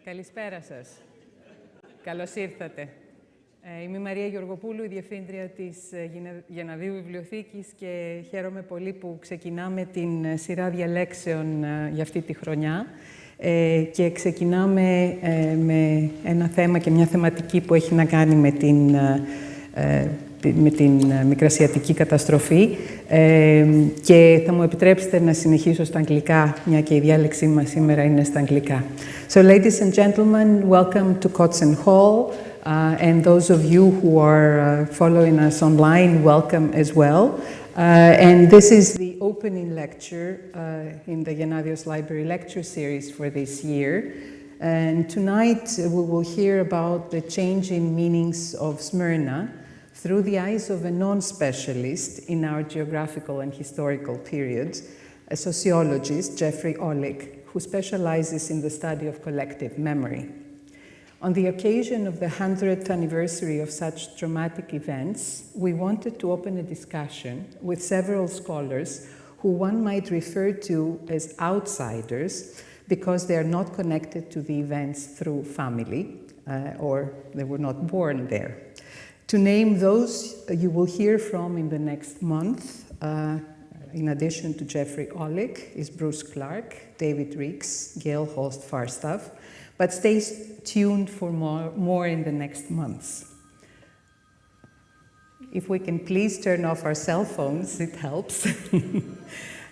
Καλησπέρα σας. Καλώς ήρθατε. Είμαι η Μαρία Γεωργοπούλου, η Διευθύντρια της Γεναδίου Βιβλιοθήκης και χαίρομαι πολύ που ξεκινάμε την σειρά διαλέξεων για αυτή τη χρονιά και ξεκινάμε με ένα θέμα και μια θεματική που έχει να κάνει με την μικρασιατική καταστροφή και θα μου επιτρέψετε να συνεχίσω στα αγγλικά, μια και η διάλεξή μας σήμερα είναι στα αγγλικά. So, ladies and gentlemen, welcome to Kotzen Hall, and those of you who are following us online, welcome as well. And this is the opening lecture in the Gennadios Library Lecture Series for this year. And tonight we will hear about the changing meanings of Smyrna through the eyes of a non-specialist in our geographical and historical period, a sociologist, Geoffrey Olick, who specializes in the study of collective memory. On the occasion of the 100th anniversary of such traumatic events, we wanted to open a discussion with several scholars who one might refer to as outsiders because they are not connected to the events through family or they were not born there. To name those you will hear from in the next month, in addition to Geoffrey Olick, is Bruce Clark, David Reeks, Gail Holst-Farstaff, but stay tuned for more in the next months. If we can please turn off our cell phones, it helps.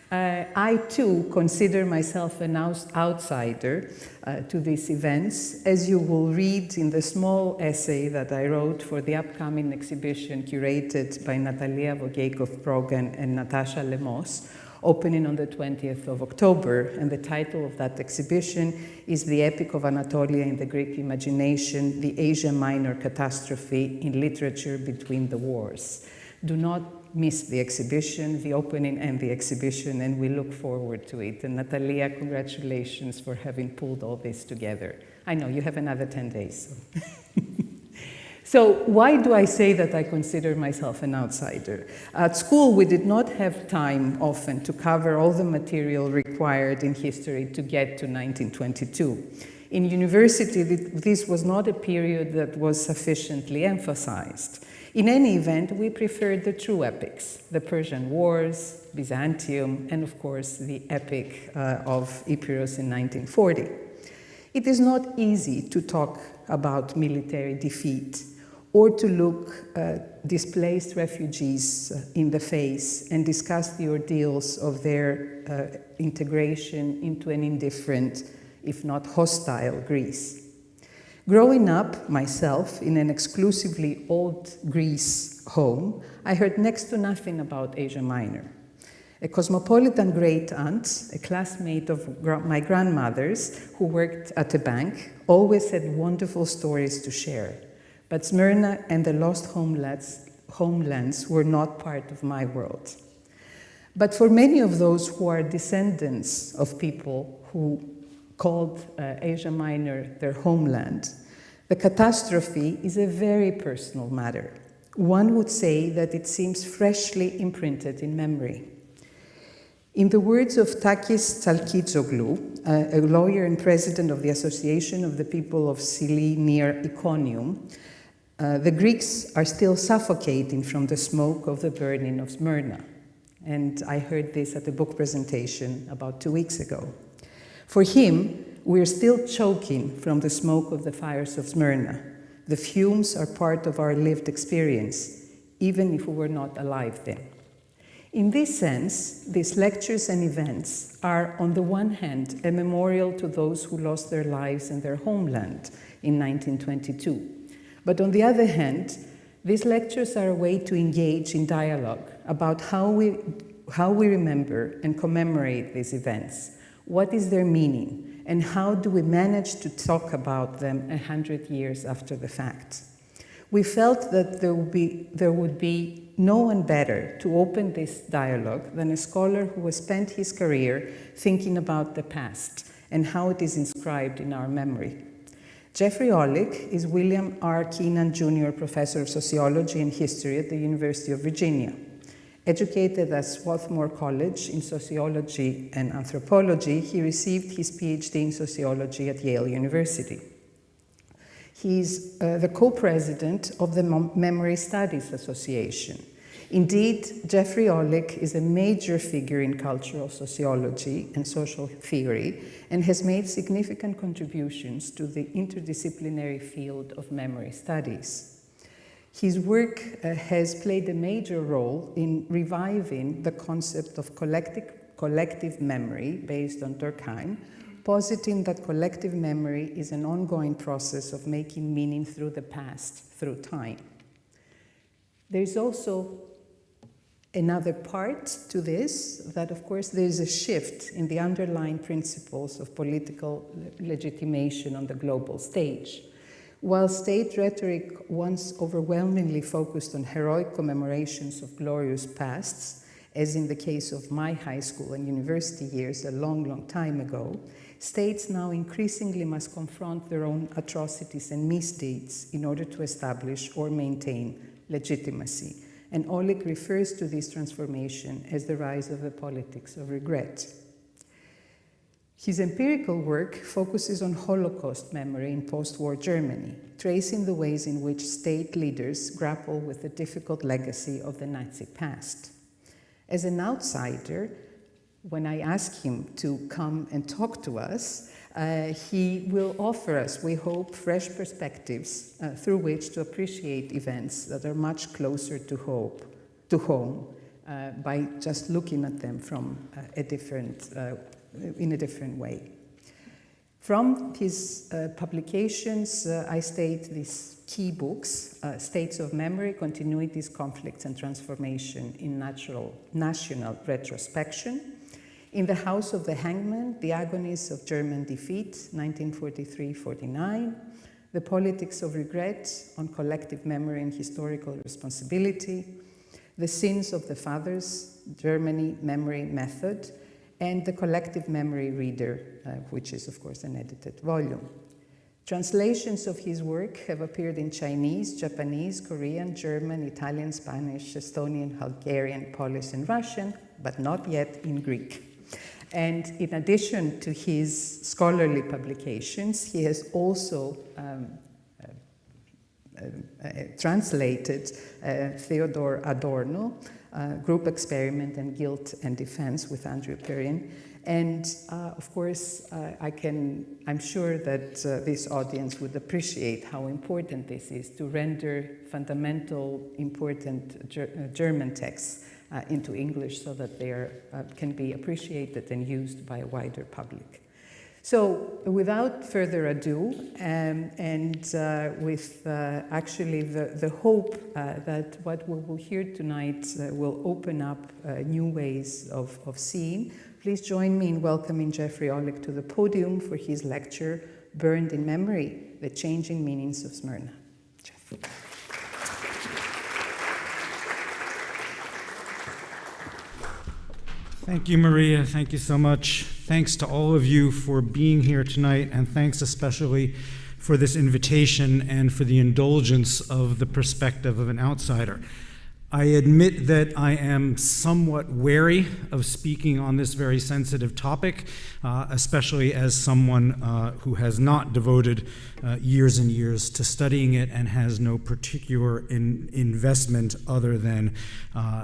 I too consider myself an outsider to these events, as you will read in the small essay that I wrote for the upcoming exhibition curated by Natalia Vogeikov-Progan and Natasha Lemos, opening on the 20th of October. And the title of that exhibition is The Epic of Anatolia in the Greek Imagination, the Asia Minor Catastrophe in Literature Between the Wars. Do not miss the exhibition, the opening and the exhibition, and we look forward to it. And Natalia, congratulations for having pulled all this together. I know you have another 10 days. So why do I say that I consider myself an outsider? At school, we did not have time often to cover all the material required in history to get to 1922. In university, this was not a period that was sufficiently emphasized. In any event, we preferred the true epics, the Persian Wars, Byzantium, and of course, the epic of Epirus in 1940. It is not easy to talk about military defeat or to look displaced refugees in the face and discuss the ordeals of their integration into an indifferent, if not hostile, Greece. Growing up, myself, in an exclusively old Greece home, I heard next to nothing about Asia Minor. A cosmopolitan great-aunt, a classmate of my grandmother's, who worked at a bank, always had wonderful stories to share. But Smyrna and the lost homelands were not part of my world. But for many of those who are descendants of people who called Asia Minor their homeland, the catastrophe is a very personal matter. One would say that it seems freshly imprinted in memory. In the words of Takis Tsalkitsoglu, a lawyer and president of the Association of the People of Sili near Iconium, the Greeks are still suffocating from the smoke of the burning of Smyrna. And I heard this at a book presentation about 2 weeks ago. For him, we're still choking from the smoke of the fires of Smyrna. The fumes are part of our lived experience, even if we were not alive then. In this sense, these lectures and events are, on the one hand, a memorial to those who lost their lives and their homeland in 1922. But on the other hand, these lectures are a way to engage in dialogue about how we remember and commemorate these events. What is their meaning? And how do we manage to talk about them 100 years after the fact? We felt that there would be no one better to open this dialogue than a scholar who has spent his career thinking about the past and how it is inscribed in our memory. Jeffrey Olick is William R. Kenan Jr. Professor of Sociology and History at the University of Virginia. Educated at Swarthmore College in Sociology and Anthropology, he received his Ph.D. in Sociology at Yale University. He's the co-president of the Memory Studies Association. Indeed, Jeffrey Olick is a major figure in cultural sociology and social theory and has made significant contributions to the interdisciplinary field of memory studies. His work has played a major role in reviving the concept of collective memory based on Durkheim, positing that collective memory is an ongoing process of making meaning through the past, through time. There is also another part to this, that of course there is a shift in the underlying principles of political legitimation on the global stage. While state rhetoric once overwhelmingly focused on heroic commemorations of glorious pasts, as in the case of my high school and university years a long, long time ago, states now increasingly must confront their own atrocities and misdeeds in order to establish or maintain legitimacy. And Olick refers to this transformation as the rise of the politics of regret. His empirical work focuses on Holocaust memory in post-war Germany, tracing the ways in which state leaders grapple with the difficult legacy of the Nazi past. As an outsider, when I ask him to come and talk to us, he will offer us, we hope, fresh perspectives through which to appreciate events that are much closer to home by just looking at them from in a different way. From his publications, I state these key books, States of Memory, Continuities, Conflicts, and Transformation in National Retrospection. In the House of the Hangman, The Agonies of German Defeat, 1943-49, The Politics of Regret on Collective Memory and Historical Responsibility, The Sins of the Fathers, Germany Memory Method, and The Collective Memory Reader, which is, of course, an edited volume. Translations of his work have appeared in Chinese, Japanese, Korean, German, Italian, Spanish, Estonian, Hungarian, Polish, and Russian, but not yet in Greek. And in addition to his scholarly publications, he has also translated Theodor Adorno, Group Experiment and Guilt and Defense with Andrew Perrin. And of course, I'm sure that this audience would appreciate how important this is to render fundamental, important German texts into English so that they can be appreciated and used by a wider public. So without further ado, with actually the hope that what we will hear tonight will open up new ways of seeing, please join me in welcoming Jeffrey Olick to the podium for his lecture, Burned in Memory, The Changing Meanings of Smyrna. Jeff. Thank you, Maria. Thank you so much. Thanks to all of you for being here tonight, and thanks especially for this invitation and for the indulgence of the perspective of an outsider. I admit that I am somewhat wary of speaking on this very sensitive topic, especially as someone who has not devoted years and years to studying it and has no particular investment other than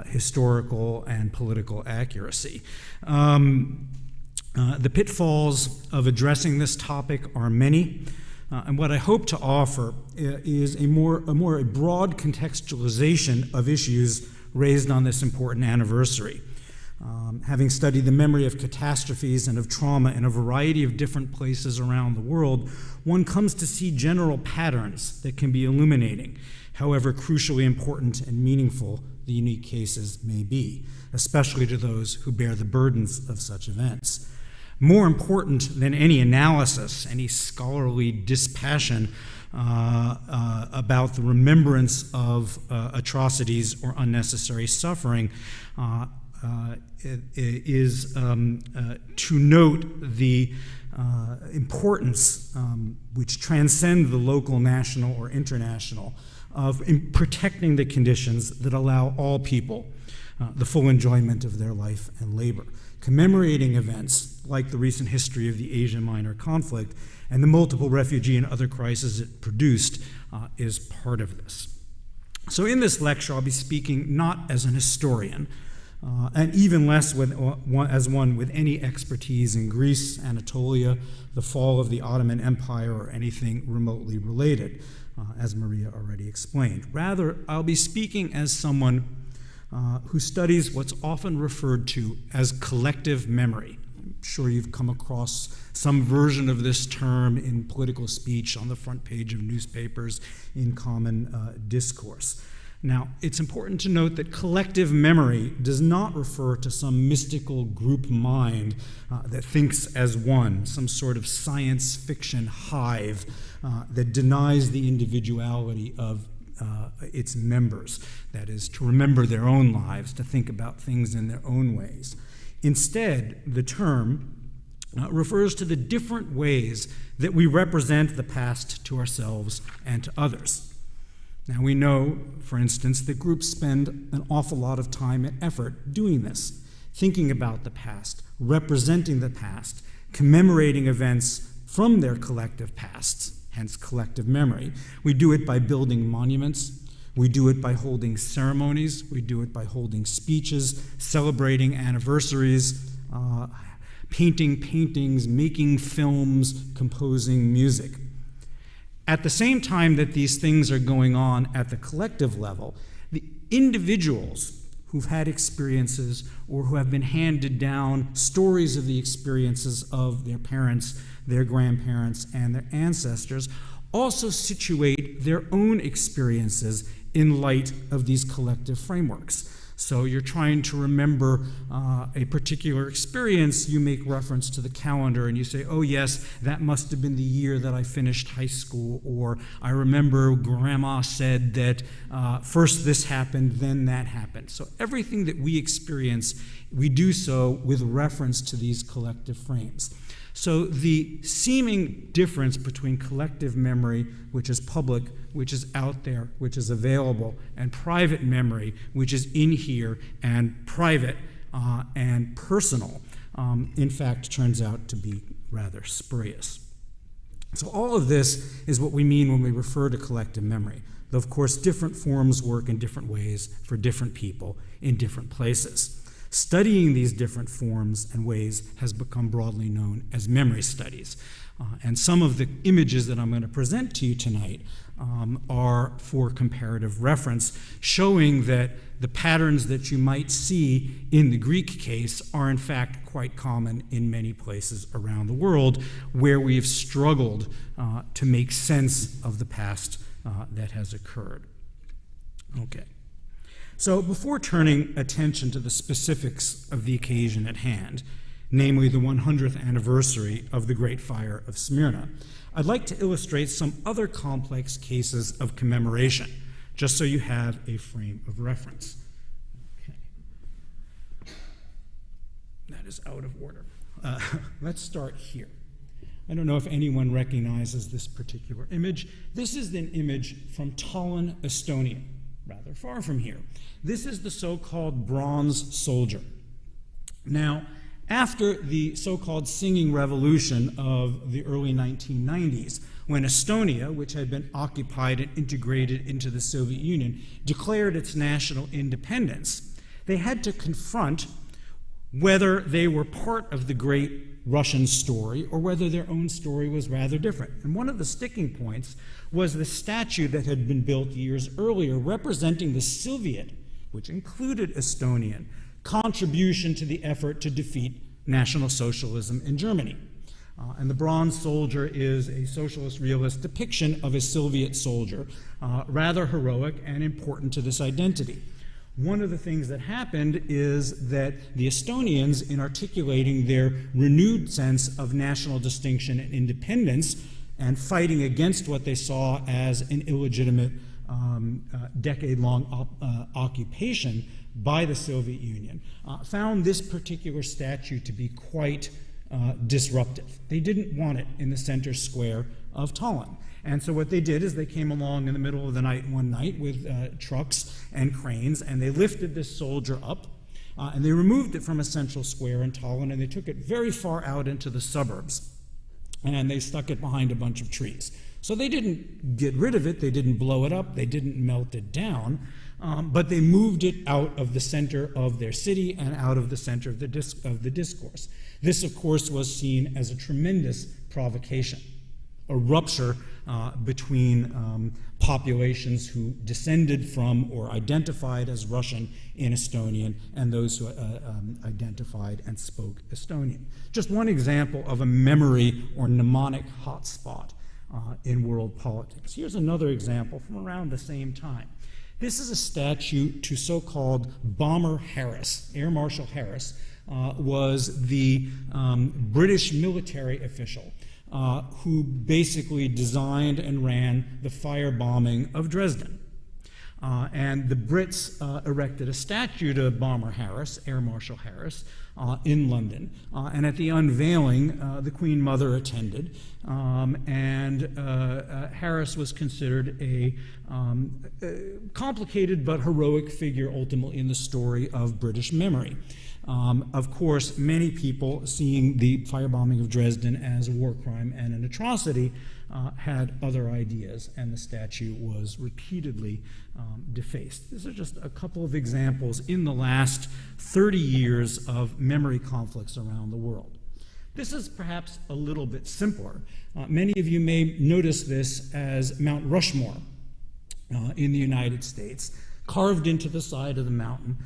historical and political accuracy. The pitfalls of addressing this topic are many. And what I hope to offer is a broad contextualization of issues raised on this important anniversary. Having studied the memory of catastrophes and of trauma in a variety of different places around the world, one comes to see general patterns that can be illuminating, however crucially important and meaningful the unique cases may be, especially to those who bear the burdens of such events. More important than any analysis, any scholarly dispassion about the remembrance of atrocities or unnecessary suffering is to note the importance which transcend the local, national, or international of protecting the conditions that allow all people the full enjoyment of their life and labor. Commemorating events like the recent history of the Asia Minor conflict and the multiple refugee and other crises it produced is part of this. So in this lecture, I'll be speaking not as an historian, and even less as one with any expertise in Greece, Anatolia, the fall of the Ottoman Empire, or anything remotely related, as Maria already explained. Rather, I'll be speaking as someone who studies what's often referred to as collective memory. I'm sure you've come across some version of this term in political speech, on the front page of newspapers, in common discourse. Now, it's important to note that collective memory does not refer to some mystical group mind that thinks as one, some sort of science fiction hive that denies the individuality of its members, that is, to remember their own lives, to think about things in their own ways. Instead, the term refers to the different ways that we represent the past to ourselves and to others. Now, we know, for instance, that groups spend an awful lot of time and effort doing this, thinking about the past, representing the past, commemorating events from their collective pasts, hence collective memory. We do it by building monuments. We do it by holding ceremonies. We do it by holding speeches, celebrating anniversaries, painting paintings, making films, composing music. At the same time that these things are going on at the collective level, the individuals who've had experiences or who have been handed down stories of the experiences of their parents, their grandparents, and their ancestors also situate their own experiences in light of these collective frameworks. So you're trying to remember a particular experience, you make reference to the calendar and you say, oh yes, that must have been the year that I finished high school, or I remember grandma said that first this happened, then that happened. So everything that we experience, we do so with reference to these collective frames. So the seeming difference between collective memory, which is public, which is out there, which is available, and private memory, which is in here and private and personal, in fact, turns out to be rather spurious. So all of this is what we mean when we refer to collective memory. Though, of course, different forms work in different ways for different people in different places. Studying these different forms and ways has become broadly known as memory studies. And some of the images that I'm going to present to you tonight are for comparative reference, showing that the patterns that you might see in the Greek case are in fact quite common in many places around the world where we've struggled to make sense of the past that has occurred. Okay. So before turning attention to the specifics of the occasion at hand, namely the 100th anniversary of the Great Fire of Smyrna, I'd like to illustrate some other complex cases of commemoration, just so you have a frame of reference. Okay. That is out of order. Let's start here. I don't know if anyone recognizes this particular image. This is an image from Tallinn, Estonia, rather far from here. This is the so-called bronze soldier. Now, after the so-called singing revolution of the early 1990s, when Estonia, which had been occupied and integrated into the Soviet Union, declared its national independence, they had to confront whether they were part of the great Russian story or whether their own story was rather different. And one of the sticking points was the statue that had been built years earlier representing the Soviet, which included Estonian, contribution to the effort to defeat National Socialism in Germany. And the bronze soldier is a socialist realist depiction of a Soviet soldier, rather heroic and important to this identity. One of the things that happened is that the Estonians, in articulating their renewed sense of national distinction and independence and fighting against what they saw as an illegitimate decade-long occupation by the Soviet Union, found this particular statue to be quite disruptive. They didn't want it in the center square of Tallinn. And so what they did is they came along in the middle of the night one night with trucks and cranes, and they lifted this soldier up, and they removed it from a central square in Tallinn, and they took it very far out into the suburbs, and they stuck it behind a bunch of trees. So they didn't get rid of it, they didn't blow it up, they didn't melt it down, but they moved it out of the center of their city and out of the center of the discourse. This, of course, was seen as a tremendous provocation, a rupture between populations who descended from or identified as Russian in Estonian and those who identified and spoke Estonian. Just one example of a memory or mnemonic hotspot in world politics. Here's another example from around the same time. This is a statue to so-called Bomber Harris. Air Marshal Harris was the British military official who basically designed and ran the firebombing of Dresden. And the Brits erected a statue to Bomber Harris, Air Marshal Harris, in London. And at the unveiling, the Queen Mother attended, and Harris was considered a complicated but heroic figure ultimately in the story of British memory. Of course, many people, seeing the firebombing of Dresden as a war crime and an atrocity, had other ideas, and the statue was repeatedly defaced. These are just a couple of examples in the last 30 years of memory conflicts around the world. This is perhaps a little bit simpler. Many of you may notice this as Mount Rushmore in the United States. Carved into the side of the mountain,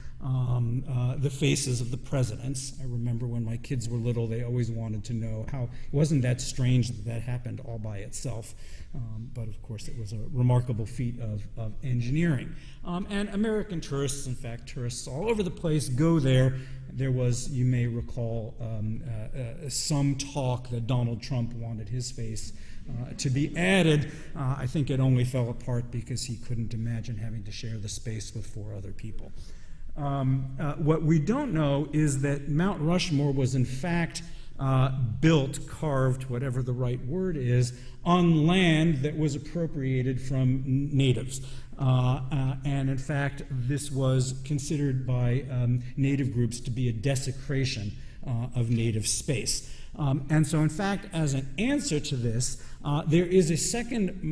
the faces of the presidents. I remember when my kids were little, they always wanted to know how, it wasn't that strange that that happened all by itself, but of course it was a remarkable feat of engineering. And American tourists, in fact, tourists all over the place go there. There was, you may recall, some talk that Donald Trump wanted his face to be added. I think it only fell apart because he couldn't imagine having to share the space with 4 other people. What we don't know is that Mount Rushmore was in fact built, carved, whatever the right word is, on land that was appropriated from natives. And in fact, this was considered by native groups to be a desecration of native space. And so, in fact, as an answer to this, there is a second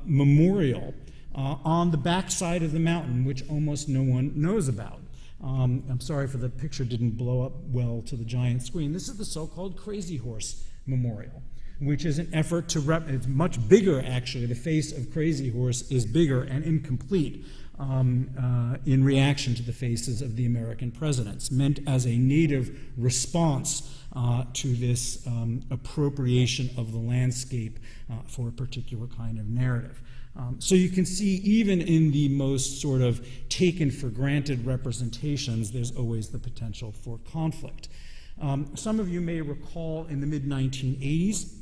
memorial on the backside of the mountain, which almost no one knows about. I'm sorry for the picture didn't blow up well to the giant screen. This is the so-called Crazy Horse Memorial, which is an effort to it's much bigger, actually. The face of Crazy Horse is bigger and incomplete in reaction to the faces of the American presidents, meant as a native response to this appropriation of the landscape for a particular kind of narrative. So you can see even in the most sort of taken for granted representations, there's always the potential for conflict. Some of you may recall in the mid-1980s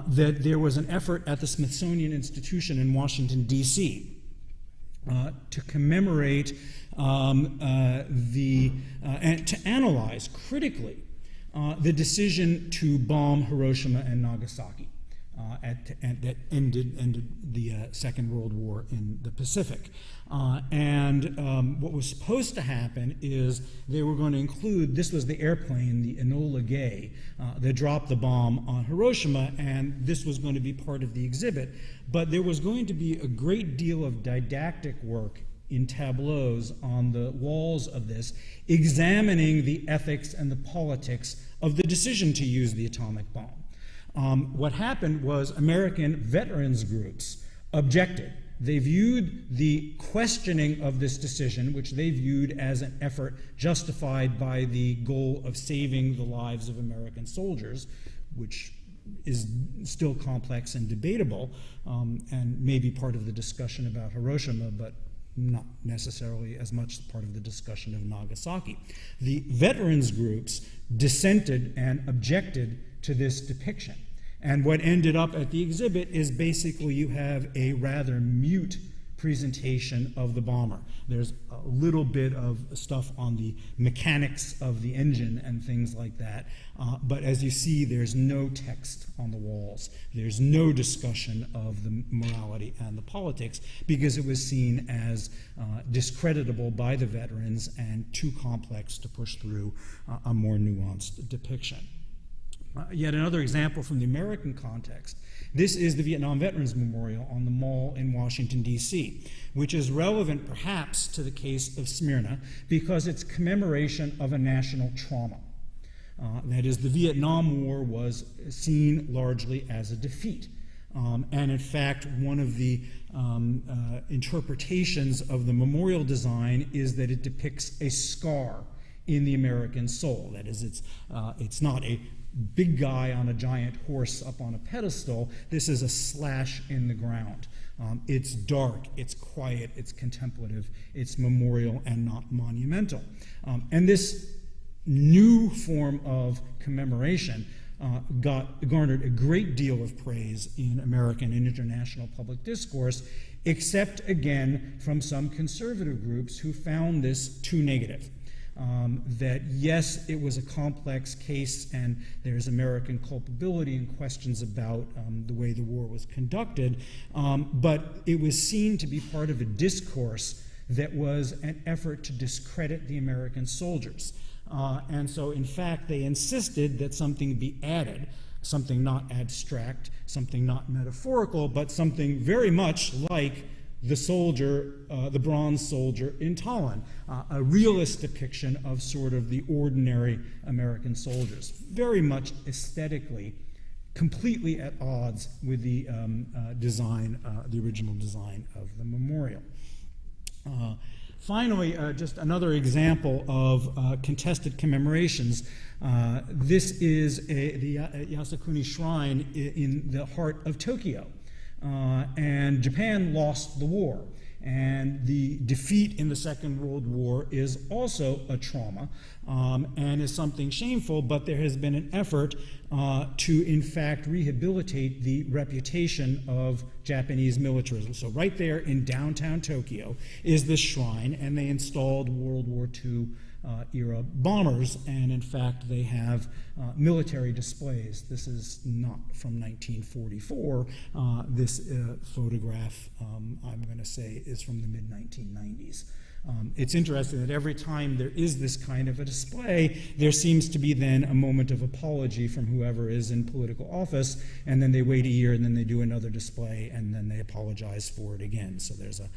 that there was an effort at the Smithsonian Institution in Washington, D.C. To commemorate and to analyze critically the decision to bomb Hiroshima and Nagasaki that ended the Second World War in the Pacific. And what was supposed to happen is they were going to include, this was the airplane, the Enola Gay, that dropped the bomb on Hiroshima, and this was going to be part of the exhibit. But there was going to be a great deal of didactic work in tableaus on the walls of this, examining the ethics and the politics of the decision to use the atomic bomb. What happened was American veterans groups objected. They viewed the questioning of this decision, which they viewed as an effort justified by the goal of saving the lives of American soldiers, which is still complex and debatable, and maybe part of the discussion about Hiroshima, but not necessarily as much part of the discussion of Nagasaki. The veterans groups dissented and objected to this depiction. And what ended up at the exhibit is basically you have a rather mute presentation of the bomber. There's a little bit of stuff on the mechanics of the engine and things like that, but as you see, there's no text on the walls. There's no discussion of the morality and the politics because it was seen as discreditable by the veterans and too complex to push through a more nuanced depiction. Yet another example from the American context. This is the Vietnam Veterans Memorial on the Mall in Washington, D.C., which is relevant perhaps to the case of Smyrna because it's commemoration of a national trauma. That is, the Vietnam War was seen largely as a defeat. And in fact, one of the interpretations of the memorial design is that it depicts a scar in the American soul. That is, it's not a big guy on a giant horse up on a pedestal. This is a slash in the ground. It's dark, it's quiet, it's contemplative, it's memorial and not monumental. And this new form of commemoration garnered a great deal of praise in American and international public discourse, except again from some conservative groups who found this too negative. That yes, it was a complex case and there's American culpability and questions about the way the war was conducted, but it was seen to be part of a discourse that was an effort to discredit the American soldiers. And so in fact they insisted that something be added, something not abstract, something not metaphorical, but something very much like the soldier, the bronze soldier in Tallinn, a realist depiction of sort of the ordinary American soldiers, very much aesthetically, completely at odds with the design, the original design of the memorial. Finally, just another example of contested commemorations. This is the Yasukuni Shrine in the heart of Tokyo. And Japan lost the war. And the defeat in the Second World War is also a trauma and is something shameful, but there has been an effort to, in fact, rehabilitate the reputation of Japanese militarism. So right there in downtown Tokyo is this shrine, and they installed World War II era bombers, and in fact they have military displays. This is not from 1944. This photograph, I'm going to say, is from the mid-1990s. It's interesting that every time there is this kind of a display, there seems to be then a moment of apology from whoever is in political office, and then they wait a year, and then they do another display, and then they apologize for it again. So there's a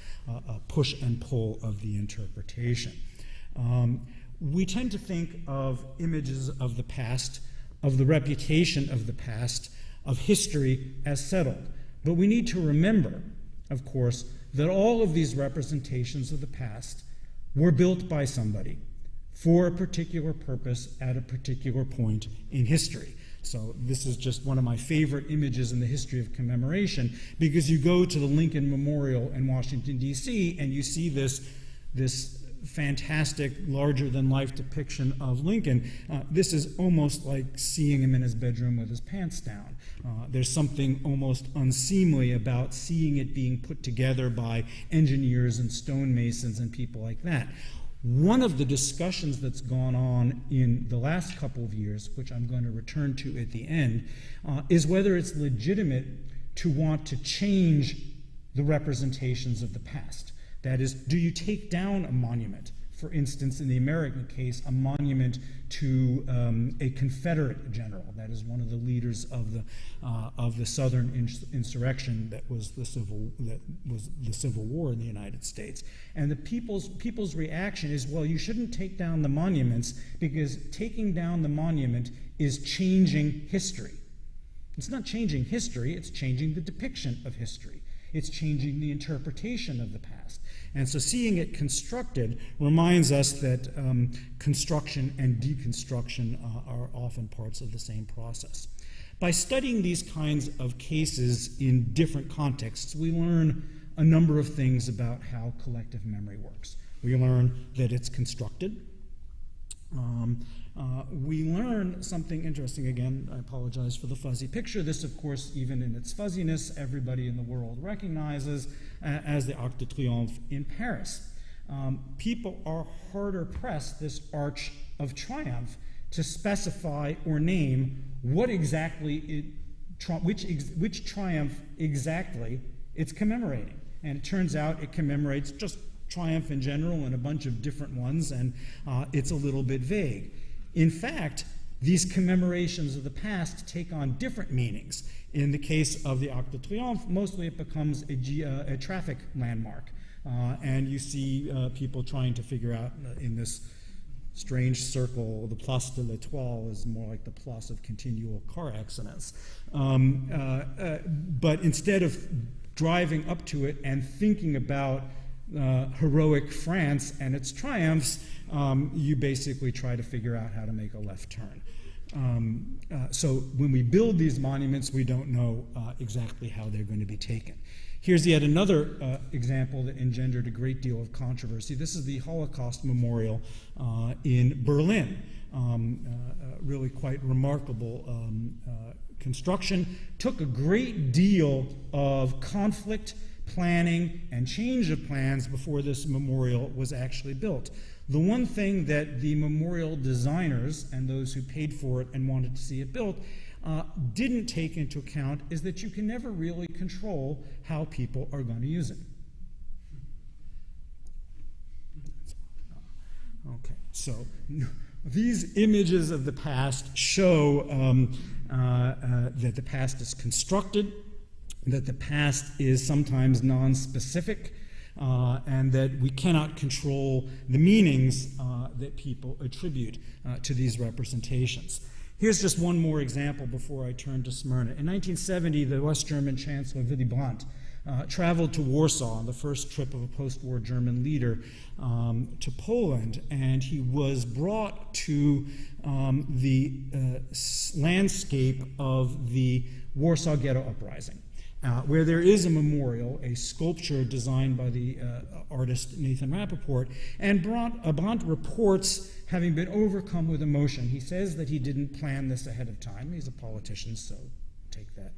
push and pull of the interpretation. We tend to think of images of the past, of the reputation of the past, of history as settled. But we need to remember, of course, that all of these representations of the past were built by somebody for a particular purpose at a particular point in history. So this is just one of my favorite images in the history of commemoration, because you go to the Lincoln Memorial in Washington, D.C., and you see this fantastic, larger-than-life depiction of Lincoln. This is almost like seeing him in his bedroom with his pants down. There's something almost unseemly about seeing it being put together by engineers and stonemasons and people like that. One of the discussions that's gone on in the last couple of years, which I'm going to return to at the end, is whether it's legitimate to want to change the representations of the past. That is, do you take down a monument? For instance, in the American case, a monument to a Confederate general. That is one of the leaders of the Southern insurrection that was the Civil War in the United States. And the people's reaction is, well, you shouldn't take down the monuments because taking down the monument is changing history. It's not changing history; it's changing the depiction of history. It's changing the interpretation of the past. And so seeing it constructed reminds us that construction and deconstruction are often parts of the same process. By studying these kinds of cases in different contexts, we learn a number of things about how collective memory works. We learn that it's constructed. we learn something interesting. Again, I apologize for the fuzzy picture. This, of course, even in its fuzziness, everybody in the world recognizes as the Arc de Triomphe in Paris. People are harder pressed, this Arch of Triumph, to specify or name what exactly which triumph exactly it's commemorating. And it turns out it commemorates just triumph in general and a bunch of different ones, and it's a little bit vague. In fact, these commemorations of the past take on different meanings. In the case of the Arc de Triomphe, mostly it becomes a traffic landmark. And you see people trying to figure out in this strange circle, the Place de l'Étoile is more like the place of continual car accidents. But instead of driving up to it and thinking about heroic France and its triumphs, you basically try to figure out how to make a left turn. So when we build these monuments, we don't know exactly how they're going to be taken. Here's yet another example that engendered a great deal of controversy. This is the Holocaust Memorial in Berlin. Really quite remarkable construction. Took a great deal of conflict, planning, and change of plans before this memorial was actually built. The one thing that the memorial designers and those who paid for it and wanted to see it built didn't take into account is that you can never really control how people are going to use it. Okay, so these images of the past show that the past is constructed, that the past is sometimes non-specific, and that we cannot control the meanings that people attribute to these representations. Here's just one more example before I turn to Smyrna. In 1970, the West German Chancellor Willy Brandt traveled to Warsaw on the first trip of a post-war German leader to Poland, and he was brought to the landscape of the Warsaw Ghetto Uprising, where there is a memorial, a sculpture designed by the artist Nathan Rappaport, and Brandt reports having been overcome with emotion. He says that he didn't plan this ahead of time. He's a politician, so take that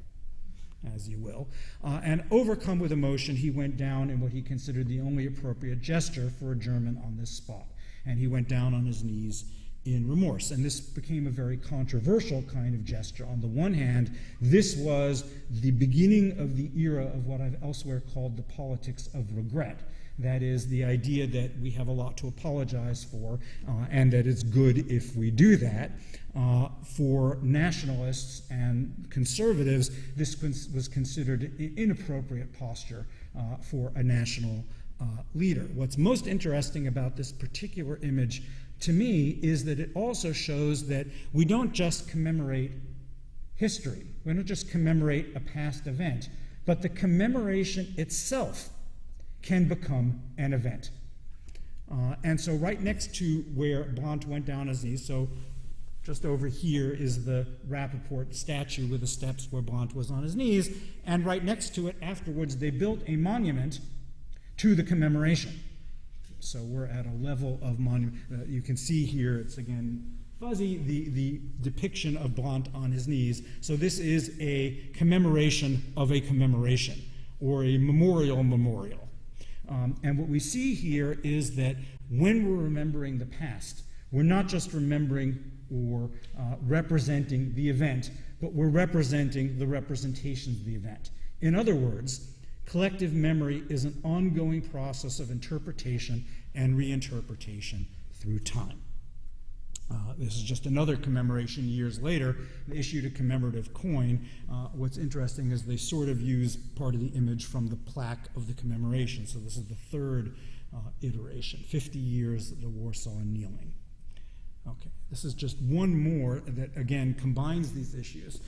as you will. And overcome with emotion, he went down in what he considered the only appropriate gesture for a German on this spot. And he went down on his knees in remorse. And this became a very controversial kind of gesture. On the one hand, this was the beginning of the era of what I've elsewhere called the politics of regret. That is, the idea that we have a lot to apologize for, and that it's good if we do that. For nationalists and conservatives, this was considered an inappropriate posture for a national leader. What's most interesting about this particular image to me is that it also shows that we don't just commemorate history. We don't just commemorate a past event, but the commemoration itself can become an event. And so right next to where Brandt went down on his knees, so just over here is the Rappaport statue with the steps where Brandt was on his knees, and right next to it afterwards they built a monument to the commemoration. So we're at a level of monument. You can see here, it's again fuzzy, the depiction of Brandt on his knees. So this is a commemoration of a commemoration, or a memorial. And what we see here is that when we're remembering the past, we're not just remembering or representing the event, but we're representing the representations of the event. In other words, collective memory is an ongoing process of interpretation and reinterpretation through time. This is just another commemoration years later. They issued a commemorative coin. What's interesting is they sort of use part of the image from the plaque of the commemoration. So this is the third iteration, 50 years of the Warsaw kneeling. Okay, this is just one more that, again, combines these issues.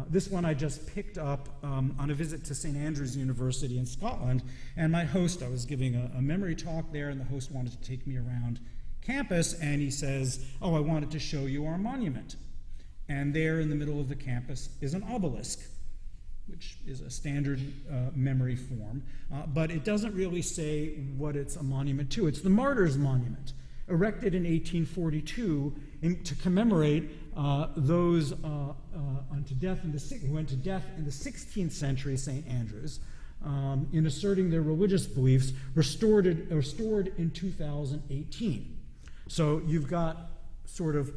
This one I just picked up on a visit to St. Andrews University in Scotland, and my host, I was giving a memory talk there, and the host wanted to take me around campus, and he says, oh, I wanted to show you our monument. And there in the middle of the campus is an obelisk, which is a standard memory form, but it doesn't really say what it's a monument to. It's the Martyrs' Monument. erected in 1842 to commemorate those unto death who went to death in the 16th century, St. Andrews, in asserting their religious beliefs, restored in 2018. So you've got sort of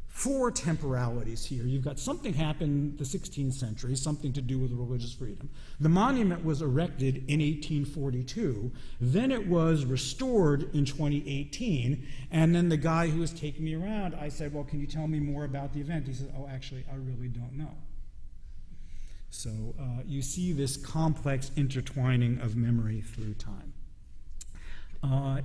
four temporalities here. You've got something happened in the 16th century, something to do with religious freedom. The monument was erected in 1842. Then it was restored in 2018. And then the guy who was taking me around, I said, well, can you tell me more about the event? He said, oh, actually, I really don't know. So you see this complex intertwining of memory through time.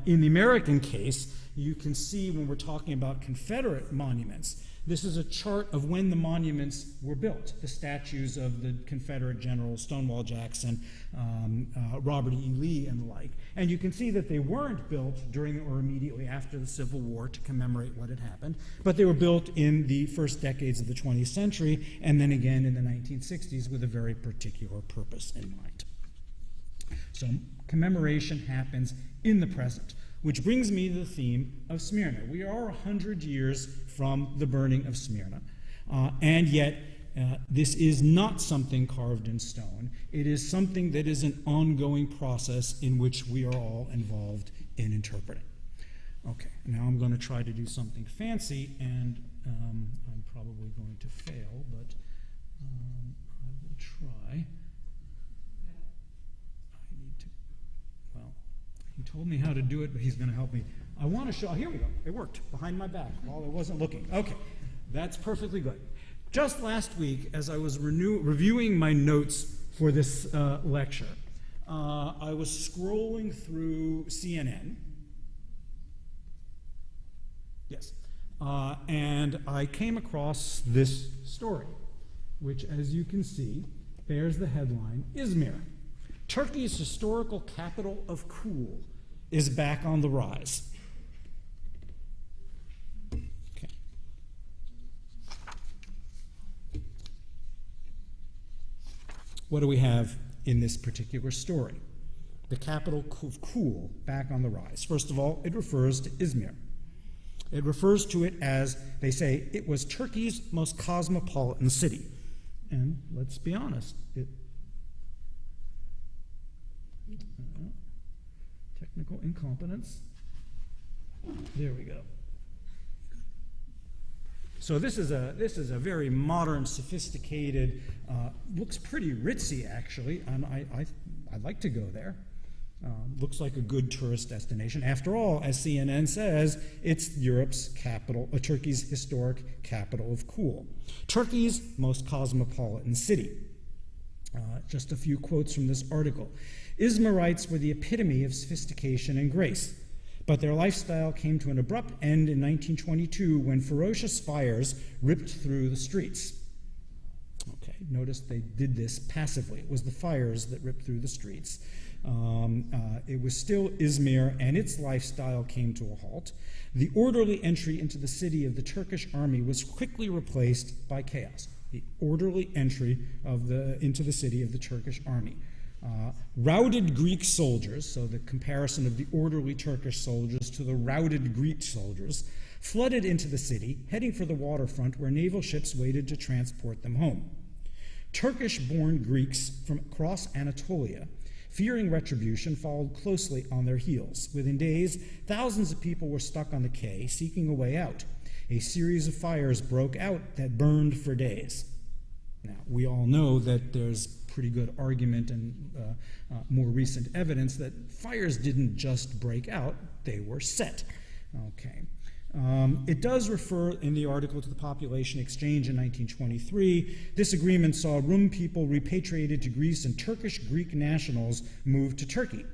In the American case, you can see when we're talking about Confederate monuments, this is a chart of when the monuments were built, the statues of the Confederate generals, Stonewall Jackson, Robert E. Lee, and the like. And you can see that they weren't built during or immediately after the Civil War to commemorate what had happened, but they were built in the first decades of the 20th century, and then again in the 1960s with a very particular purpose in mind. So commemoration happens in the present, which brings me to the theme of Smyrna. We are 100 years from the burning of Smyrna, and yet this is not something carved in stone. It is something that is an ongoing process in which we are all involved in interpreting. Okay, now I'm going to try to do something fancy, and I'm probably going to fail, but I will try. He told me how to do it, but he's going to help me. I want to show, here we go. It worked behind my back while I wasn't looking. Okay, that's perfectly good. Just last week, as I was reviewing my notes for this lecture, I was scrolling through CNN. Yes. And I came across this story, which, as you can see, bears the headline, Izmir, Turkey's historical capital of cool, is back on the rise. Okay. What do we have in this particular story? The capital of cool, back on the rise. First of all, it refers to Izmir. It refers to it as, they say, it was Turkey's most cosmopolitan city. And let's be honest, technical incompetence. There we go. So this is a very modern, sophisticated, looks pretty ritzy actually, and I'd like to go there. Looks like a good tourist destination. After all, as CNN says, it's Europe's capital, Turkey's historic capital of cool. Turkey's most cosmopolitan city. Just a few quotes from this article. Izmirites were the epitome of sophistication and grace, but their lifestyle came to an abrupt end in 1922 when ferocious fires ripped through the streets. Okay, notice they did this passively. It was the fires that ripped through the streets. It was still Izmir, and its lifestyle came to a halt. The orderly entry into the city of the Turkish army was quickly replaced by chaos. The orderly entry into the city of the Turkish army. Routed Greek soldiers, so the comparison of the orderly Turkish soldiers to the routed Greek soldiers, flooded into the city, heading for the waterfront where naval ships waited to transport them home. Turkish-born Greeks from across Anatolia, fearing retribution, followed closely on their heels. Within days, thousands of people were stuck on the quay, seeking a way out. A series of fires broke out that burned for days. Now, we all know that there's pretty good argument and more recent evidence that fires didn't just break out, they were set. Okay. It does refer in the article to the population exchange in 1923. This agreement saw Rum people repatriated to Greece and Turkish Greek nationals moved to Turkey.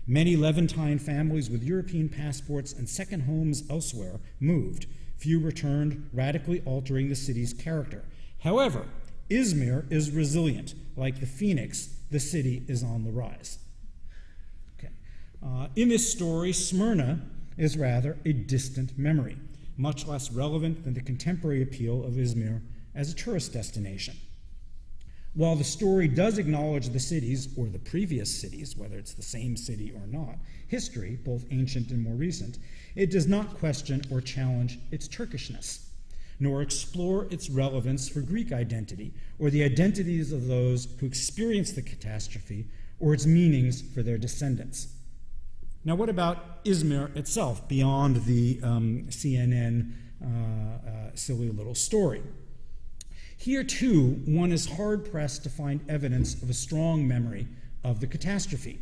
Many Levantine families with European passports and second homes elsewhere moved. Few returned, radically altering the city's character. However, Izmir is resilient. Like the phoenix, the city is on the rise. Okay. In this story, Smyrna is rather a distant memory, much less relevant than the contemporary appeal of Izmir as a tourist destination. While the story does acknowledge the cities, or the previous cities, whether it's the same city or not, history, both ancient and more recent, it does not question or challenge its Turkishness, nor explore its relevance for Greek identity, or the identities of those who experienced the catastrophe, or its meanings for their descendants. Now, what about Izmir itself, beyond the CNN silly little story? Here, too, one is hard-pressed to find evidence of a strong memory of the catastrophe.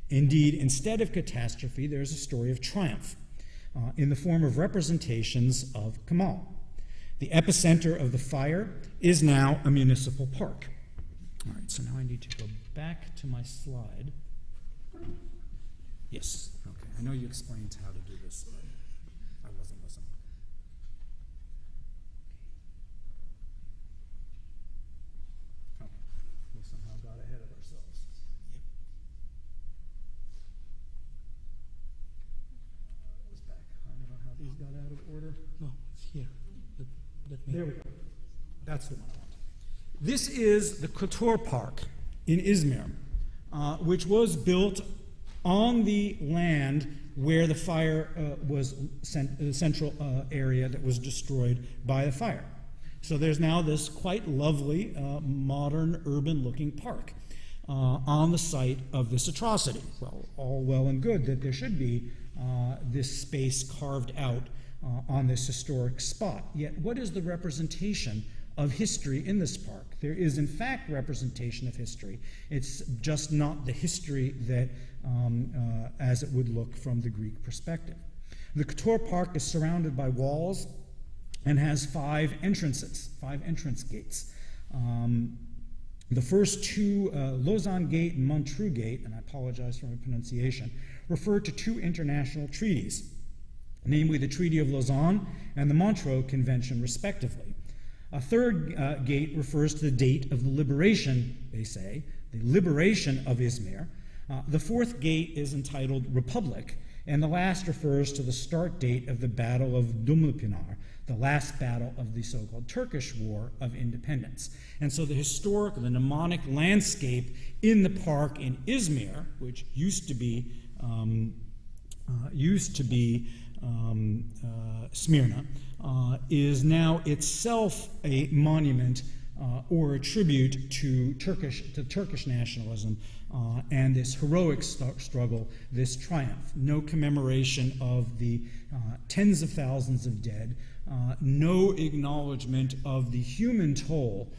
Indeed, instead of catastrophe, there's a story of triumph in the form of representations of Kemal. The epicenter of the fire is now a municipal park. All right, so now I need to go back to my slide. Yes, okay. I know you explained how to do this, but I wasn't listening. Okay, we somehow got ahead of ourselves. Yep. I was back. I don't know how these got out of order. No, it's here. There we go. That's the one I want. This is the Kotor Park in Izmir, which was built on the land where the fire was the central area that was destroyed by the fire. So there's now this quite lovely, modern, urban-looking park on the site of this atrocity. Well, all well and good that there should be this space carved out on this historic spot. Yet, what is the representation of history in this park? There is, in fact, representation of history. It's just not the history that, as it would look from the Greek perspective. The Kotor Park is surrounded by walls and has 5 entrances, 5 entrance gates. The first 2, Lausanne Gate and Montreux Gate, and I apologize for my pronunciation, refer to 2 international treaties, namely the Treaty of Lausanne and the Montreux Convention, respectively. A third gate refers to the date of the liberation, they say, the liberation of Izmir. The fourth gate is entitled Republic, and the last refers to the start date of the Battle of Dumlupinar, the last battle of the so-called Turkish War of Independence. And so the historic, the mnemonic landscape in the park in Izmir, which used to be Smyrna, is now itself a monument or a tribute to Turkish nationalism and this heroic struggle, this triumph. No commemoration of the tens of thousands of dead, no acknowledgement of the human toll,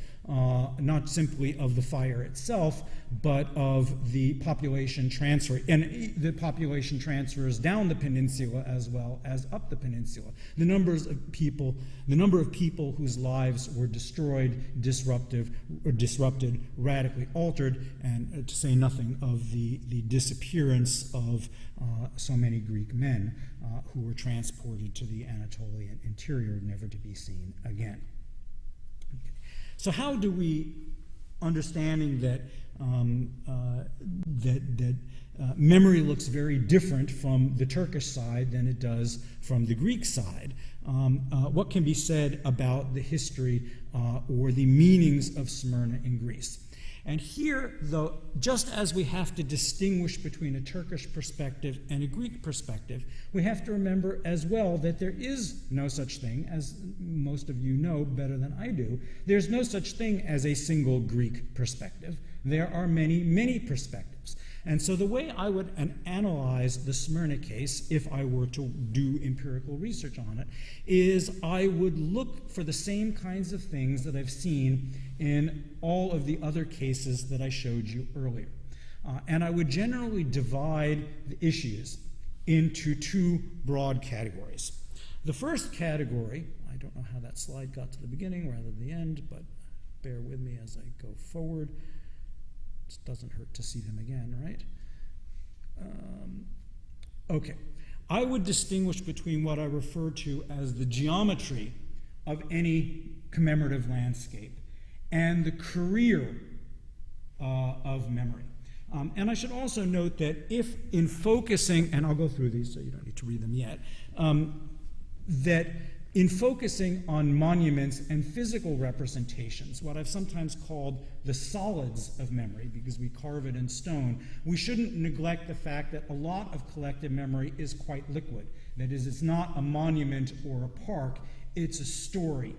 not simply of the fire itself, but of the population transfer. And the population transfers down the peninsula as well as up the peninsula. The number of people whose lives were destroyed, disrupted, radically altered, and to say nothing of the disappearance of so many Greek men who were transported to the Anatolian interior, never to be seen again. So how do we, understanding that memory looks very different from the Turkish side than it does from the Greek side, what can be said about the history or the meanings of Smyrna in Greece? And here, though, just as we have to distinguish between a Turkish perspective and a Greek perspective, we have to remember as well that there is no such thing, as most of you know better than I do, there's no such thing as a single Greek perspective. There are many, many perspectives. And so the way I would analyze the Smyrna case, if I were to do empirical research on it, is I would look for the same kinds of things that I've seen in all of the other cases that I showed you earlier. And I would generally divide the issues into 2 broad categories. The first category, I don't know how that slide got to the beginning rather than the end, but bear with me as I go forward. It doesn't hurt to see them again, right? Okay. I would distinguish between what I refer to as the geometry of any commemorative landscape and the career of memory. And I should also note that if in focusing, and I'll go through these so you don't need to read them yet, that in focusing on monuments and physical representations, what I've sometimes called the solids of memory, because we carve it in stone, we shouldn't neglect the fact that a lot of collective memory is quite liquid. That is, it's not a monument or a park, it's a story.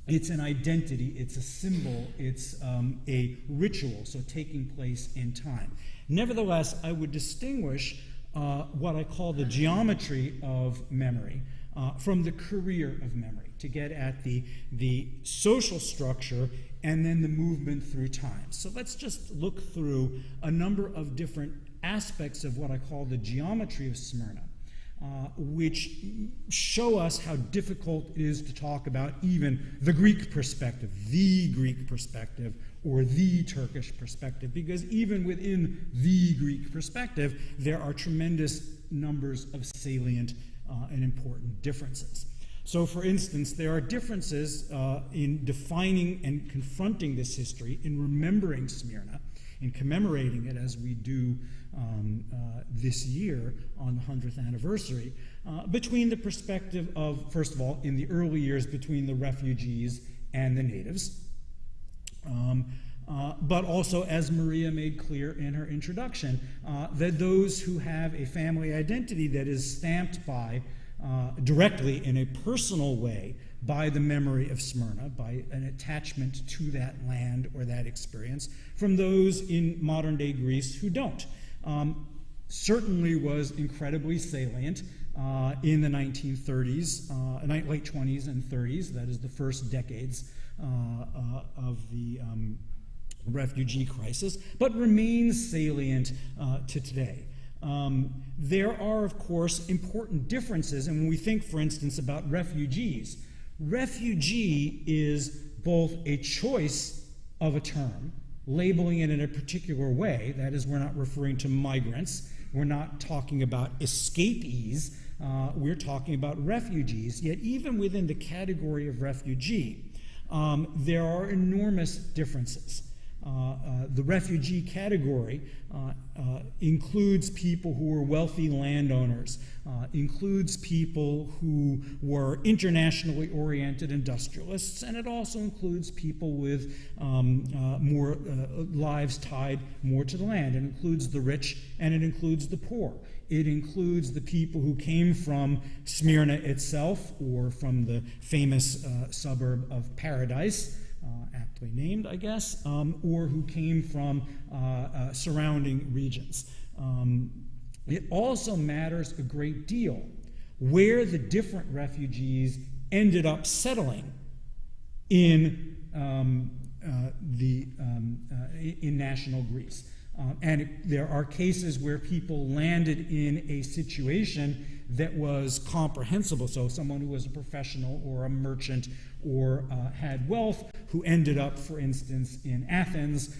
It's an identity, it's a symbol, it's a ritual, so taking place in time. Nevertheless, I would distinguish what I call the geometry of memory from the career of memory, to get at the social structure and then the movement through time. So let's just look through a number of different aspects of what I call the geometry of Smyrna, which show us how difficult it is to talk about even the Greek perspective, or the Turkish perspective, because even within the Greek perspective, there are tremendous numbers of salient and important differences. So, for instance, there are differences in defining and confronting this history, in remembering Smyrna, in commemorating it as we do this year on the 100th anniversary, between the perspective of, first of all, in the early years, between the refugees and the natives, but also, as Maria made clear in her introduction, that those who have a family identity that is stamped by, directly in a personal way, by the memory of Smyrna, by an attachment to that land or that experience, from those in modern-day Greece who don't. Certainly was incredibly salient in the 1930s, late 20s and 30s, that is the first decades of the refugee crisis, but remains salient to today. There are, of course, important differences, and when we think, for instance, about refugees, refugee is both a choice of a term, labeling it in a particular way, that is, we're not referring to migrants, we're not talking about escapees, we're talking about refugees, yet even within the category of refugee, there are enormous differences. The refugee category includes people who were wealthy landowners, includes people who were internationally oriented industrialists, and it also includes people with more lives tied more to the land. It includes the rich and it includes the poor. It includes the people who came from Smyrna itself or from the famous suburb of Paradise, aptly named, I guess, or who came from surrounding regions. It also matters a great deal where the different refugees ended up settling in national Greece. And there are cases where people landed in a situation that was comprehensible. So someone who was a professional or a merchant or had wealth who ended up, for instance, in Athens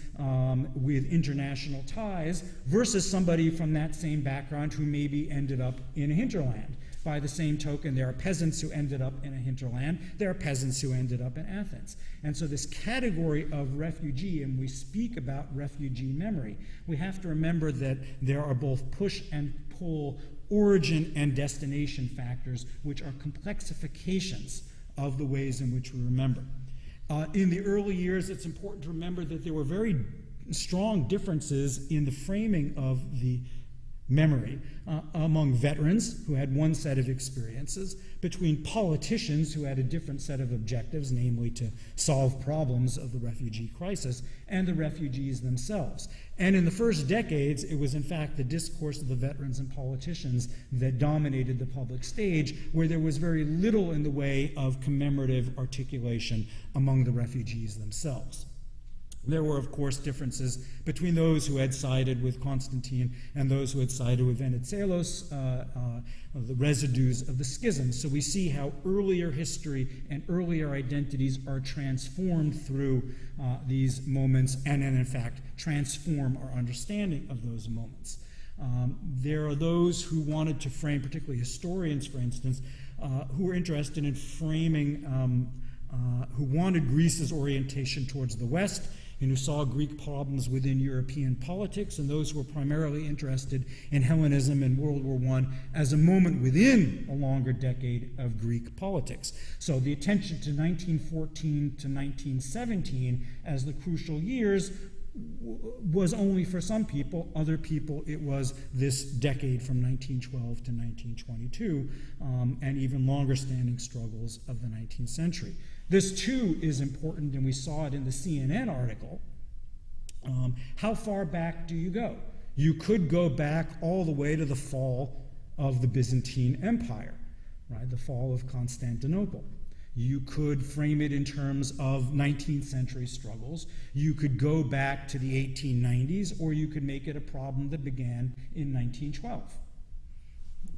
with international ties versus somebody from that same background who maybe ended up in a hinterland. By the same token, there are peasants who ended up in a hinterland. There are peasants who ended up in Athens. And so this category of refugee, and we speak about refugee memory, we have to remember that there are both push and pull, origin and destination factors, which are complexifications of the ways in which we remember. In the early years, it's important to remember that there were very strong differences in the framing of the memory among veterans who had one set of experiences, between politicians who had a different set of objectives, namely to solve problems of the refugee crisis, and the refugees themselves. And in the first decades, it was in fact the discourse of the veterans and politicians that dominated the public stage, where there was very little in the way of commemorative articulation among the refugees themselves. There were, of course, differences between those who had sided with Constantine and those who had sided with Venizelos, the residues of the schism. So we see how earlier history and earlier identities are transformed through these moments and, in fact, transform our understanding of those moments. There are those who wanted to frame, particularly historians, for instance, who were interested in framing, who wanted Greece's orientation towards the West and who saw Greek problems within European politics, and those who were primarily interested in Hellenism and World War I as a moment within a longer decade of Greek politics. So the attention to 1914 to 1917 as the crucial years was only for some people. Other people, it was this decade from 1912 to 1922, and even longer standing struggles of the 19th century. This too is important, and we saw it in the CNN article. How far back do you go? You could go back all the way to the fall of the Byzantine Empire, right? The fall of Constantinople. You could frame it in terms of 19th century struggles. You could go back to the 1890s, or you could make it a problem that began in 1912.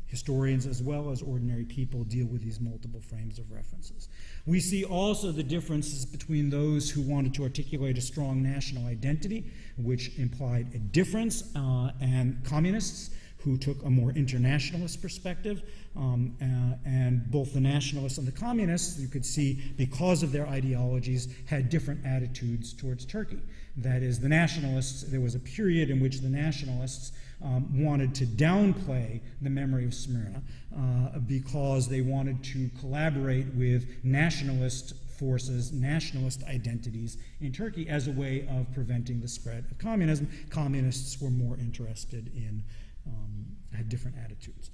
Historians, as well as ordinary people, deal with these multiple frames of references. We see also the differences between those who wanted to articulate a strong national identity, which implied a difference, and communists, who took a more internationalist perspective, and both the nationalists and the communists, you could see, because of their ideologies, had different attitudes towards Turkey. That is, the nationalists, there was a period in which the nationalists wanted to downplay the memory of Smyrna because they wanted to collaborate with nationalist forces, nationalist identities in Turkey as a way of preventing the spread of communism. Communists were more interested in had different attitudes.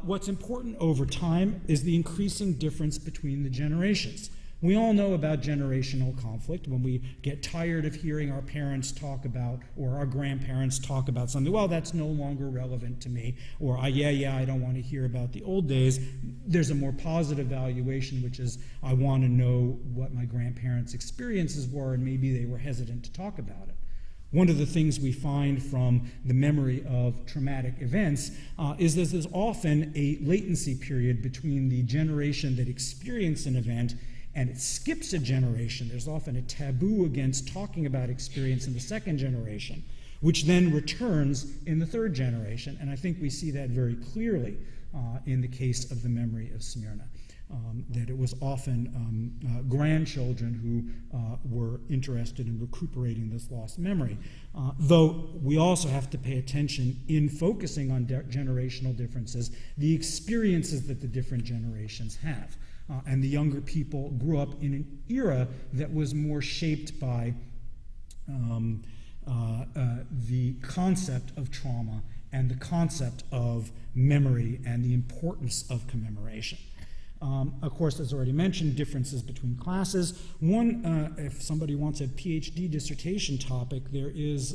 What's important over time is the increasing difference between the generations. We all know about generational conflict. When we get tired of hearing our parents talk about, or our grandparents talk about something, well, that's no longer relevant to me, or I don't want to hear about the old days. There's a more positive valuation, which is I want to know what my grandparents' experiences were, and maybe they were hesitant to talk about it. One of the things we find from the memory of traumatic events is that there's often a latency period between the generation that experienced an event and it skips a generation. There's often a taboo against talking about experience in the second generation, which then returns in the third generation. And I think we see that very clearly in the case of the memory of Smyrna. That it was often grandchildren who were interested in recuperating this lost memory. Though we also have to pay attention in focusing on generational differences, the experiences that the different generations have. And the younger people grew up in an era that was more shaped by the concept of trauma and the concept of memory and the importance of commemoration. Of course, as already mentioned, differences between classes. One, if somebody wants a Ph.D. dissertation topic, there's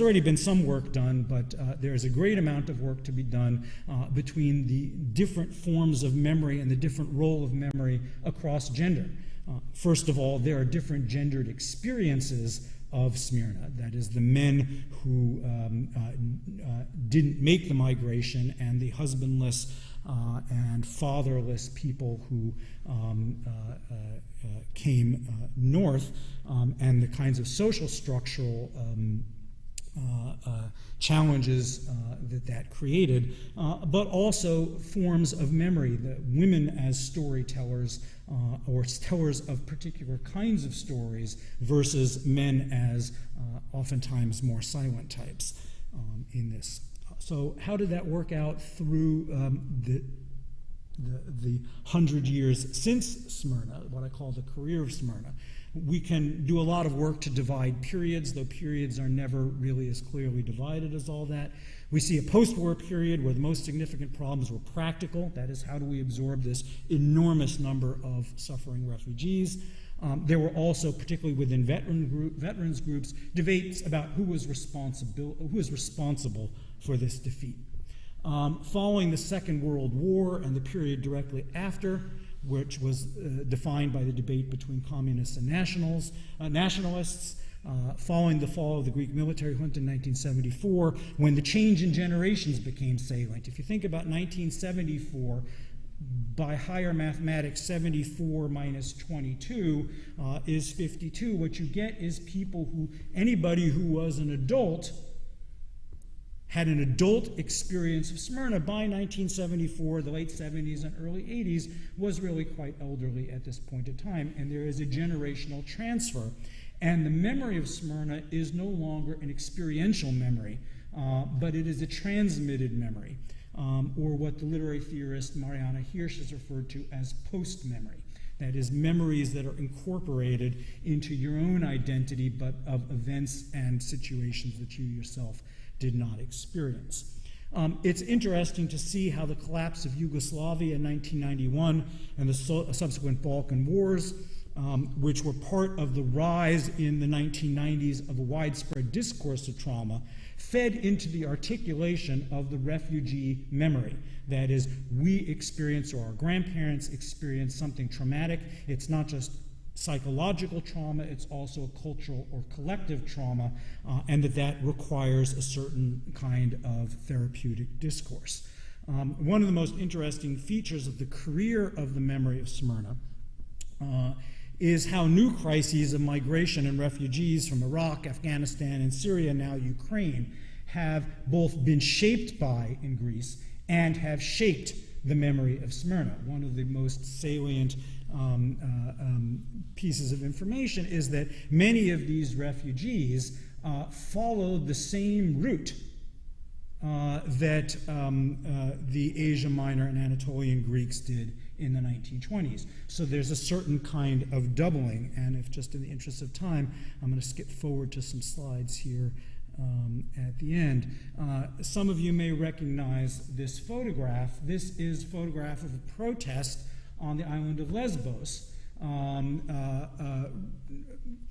already been some work done, but there is a great amount of work to be done between the different forms of memory and the different role of memory across gender. First of all, there are different gendered experiences of Smyrna. That is, the men who didn't make the migration and the husbandless and fatherless people who came north, and the kinds of social structural challenges that created, but also forms of memory, the women as storytellers or tellers of particular kinds of stories versus men as oftentimes more silent types in this. So how did that work out through the 100 years since Smyrna, what I call the career of Smyrna? We can do a lot of work to divide periods, though periods are never really as clearly divided as all that. We see a post-war period where the most significant problems were practical. That is, how do we absorb this enormous number of suffering refugees? There were also, particularly within veterans groups, debates about who was responsible for this defeat. Following the Second World War and the period directly after, which was defined by the debate between communists and nationalists, following the fall of the Greek military junta in 1974, when the change in generations became salient. If you think about 1974, by higher mathematics, 74 minus 22 is 52. What you get is anybody who was an adult had an adult experience of Smyrna by 1974, the late 70s and early 80s, was really quite elderly at this point in time, and there is a generational transfer. And the memory of Smyrna is no longer an experiential memory, but it is a transmitted memory, or what the literary theorist Mariana Hirsch has referred to as post-memory. That is, memories that are incorporated into your own identity, but of events and situations that you yourself did not experience. It's interesting to see how the collapse of Yugoslavia in 1991 and the subsequent Balkan Wars, which were part of the rise in the 1990s of a widespread discourse of trauma, fed into the articulation of the refugee memory. That is, we experience, or our grandparents experience, something traumatic. It's not just psychological trauma, it's also a cultural or collective trauma, and that requires a certain kind of therapeutic discourse. One of the most interesting features of the career of the memory of Smyrna is how new crises of migration and refugees from Iraq, Afghanistan, and Syria, now Ukraine, have both been shaped by, in Greece, and have shaped the memory of Smyrna. One of the most salient pieces of information is that many of these refugees followed the same route that the Asia Minor and Anatolian Greeks did in the 1920s. So there's a certain kind of doubling, and if just in the interest of time, I'm going to skip forward to some slides here at the end. Some of you may recognize this photograph. This is a photograph of a protest on the island of Lesbos,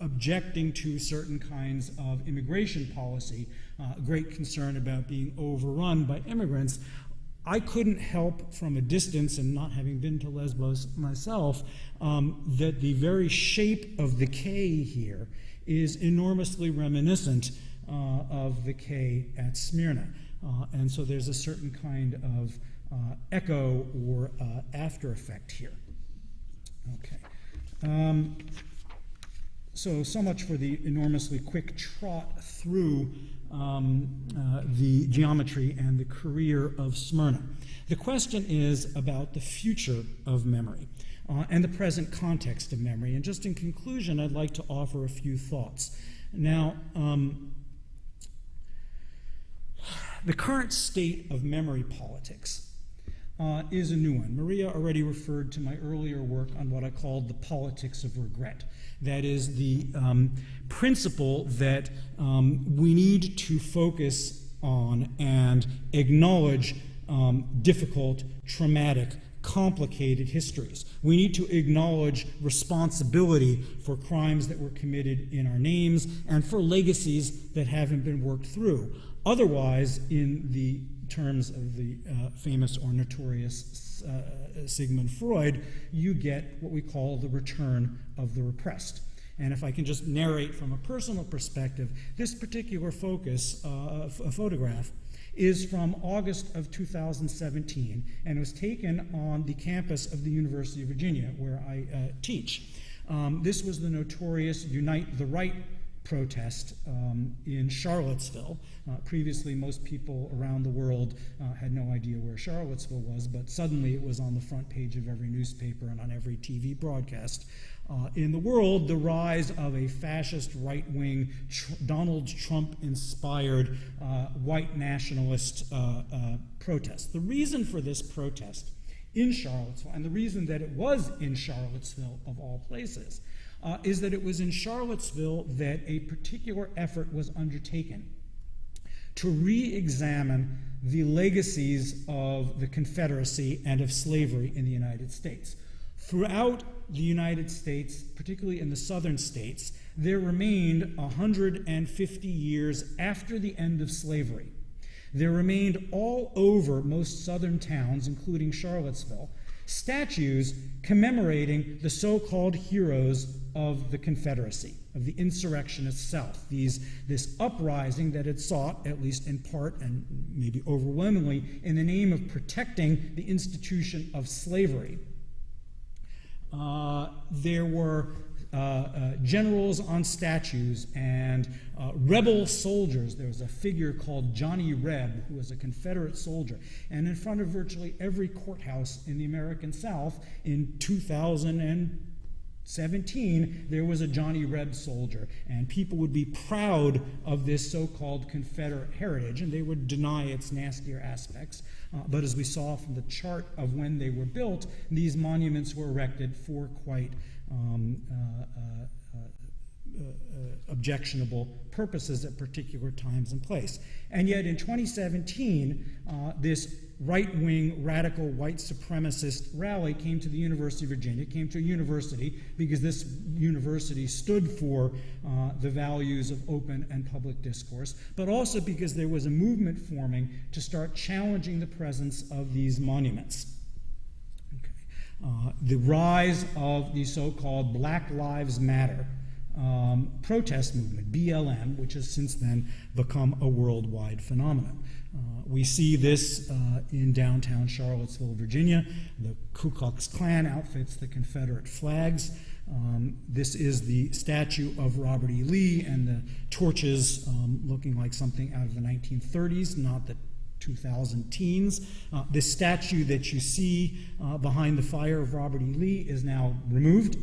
objecting to certain kinds of immigration policy, great concern about being overrun by immigrants. I couldn't help from a distance, and not having been to Lesbos myself, that the very shape of the quay here is enormously reminiscent of the quay at Smyrna. And so there's a certain kind of echo or after effect here. Okay. So much for the enormously quick trot through the geometry and the career of Smyrna. The question is about the future of memory and the present context of memory. And just in conclusion, I'd like to offer a few thoughts. Now, the current state of memory politics is a new one. Maria already referred to my earlier work on what I called the politics of regret. That is the principle that we need to focus on and acknowledge difficult, traumatic, complicated histories. We need to acknowledge responsibility for crimes that were committed in our names and for legacies that haven't been worked through. Otherwise, in the terms of the famous or notorious Sigmund Freud, you get what we call the return of the repressed. And if I can just narrate from a personal perspective, this particular photograph is from August of 2017 and was taken on the campus of the University of Virginia, where I teach. This was the notorious Unite the Right protest in Charlottesville. Previously, most people around the world had no idea where Charlottesville was, but suddenly it was on the front page of every newspaper and on every TV broadcast. In the world, the rise of a fascist right-wing, Donald Trump-inspired white nationalist protest. The reason for this protest in Charlottesville, and the reason that it was in Charlottesville of all places, is that it was in Charlottesville that a particular effort was undertaken to re-examine the legacies of the Confederacy and of slavery in the United States. Throughout the United States, particularly in the southern states, there remained 150 years after the end of slavery. There remained all over most southern towns, including Charlottesville, statues commemorating the so-called heroes of the Confederacy, of the insurrection itself, this uprising that had sought, at least in part and maybe overwhelmingly, in the name of protecting the institution of slavery. There were generals on statues and rebel soldiers. There was a figure called Johnny Reb, who was a Confederate soldier. And in front of virtually every courthouse in the American South in 2000 and 17, there was a Johnny Reb soldier, and people would be proud of this so-called Confederate heritage, and they would deny its nastier aspects. But as we saw from the chart of when they were built, these monuments were erected for quite objectionable purposes at particular times and place. And yet in 2017, this right-wing, radical, white supremacist rally came to the University of Virginia, came to a university because this university stood for the values of open and public discourse, but also because there was a movement forming to start challenging the presence of these monuments. The rise of the so-called Black Lives Matter protest movement, BLM, which has since then become a worldwide phenomenon. We see this in downtown Charlottesville, Virginia. The Ku Klux Klan outfits the Confederate flags. This is the statue of Robert E. Lee and the torches looking like something out of the 1930s, not the 2000 teens. This statue that you see behind the fire of Robert E. Lee is now removed.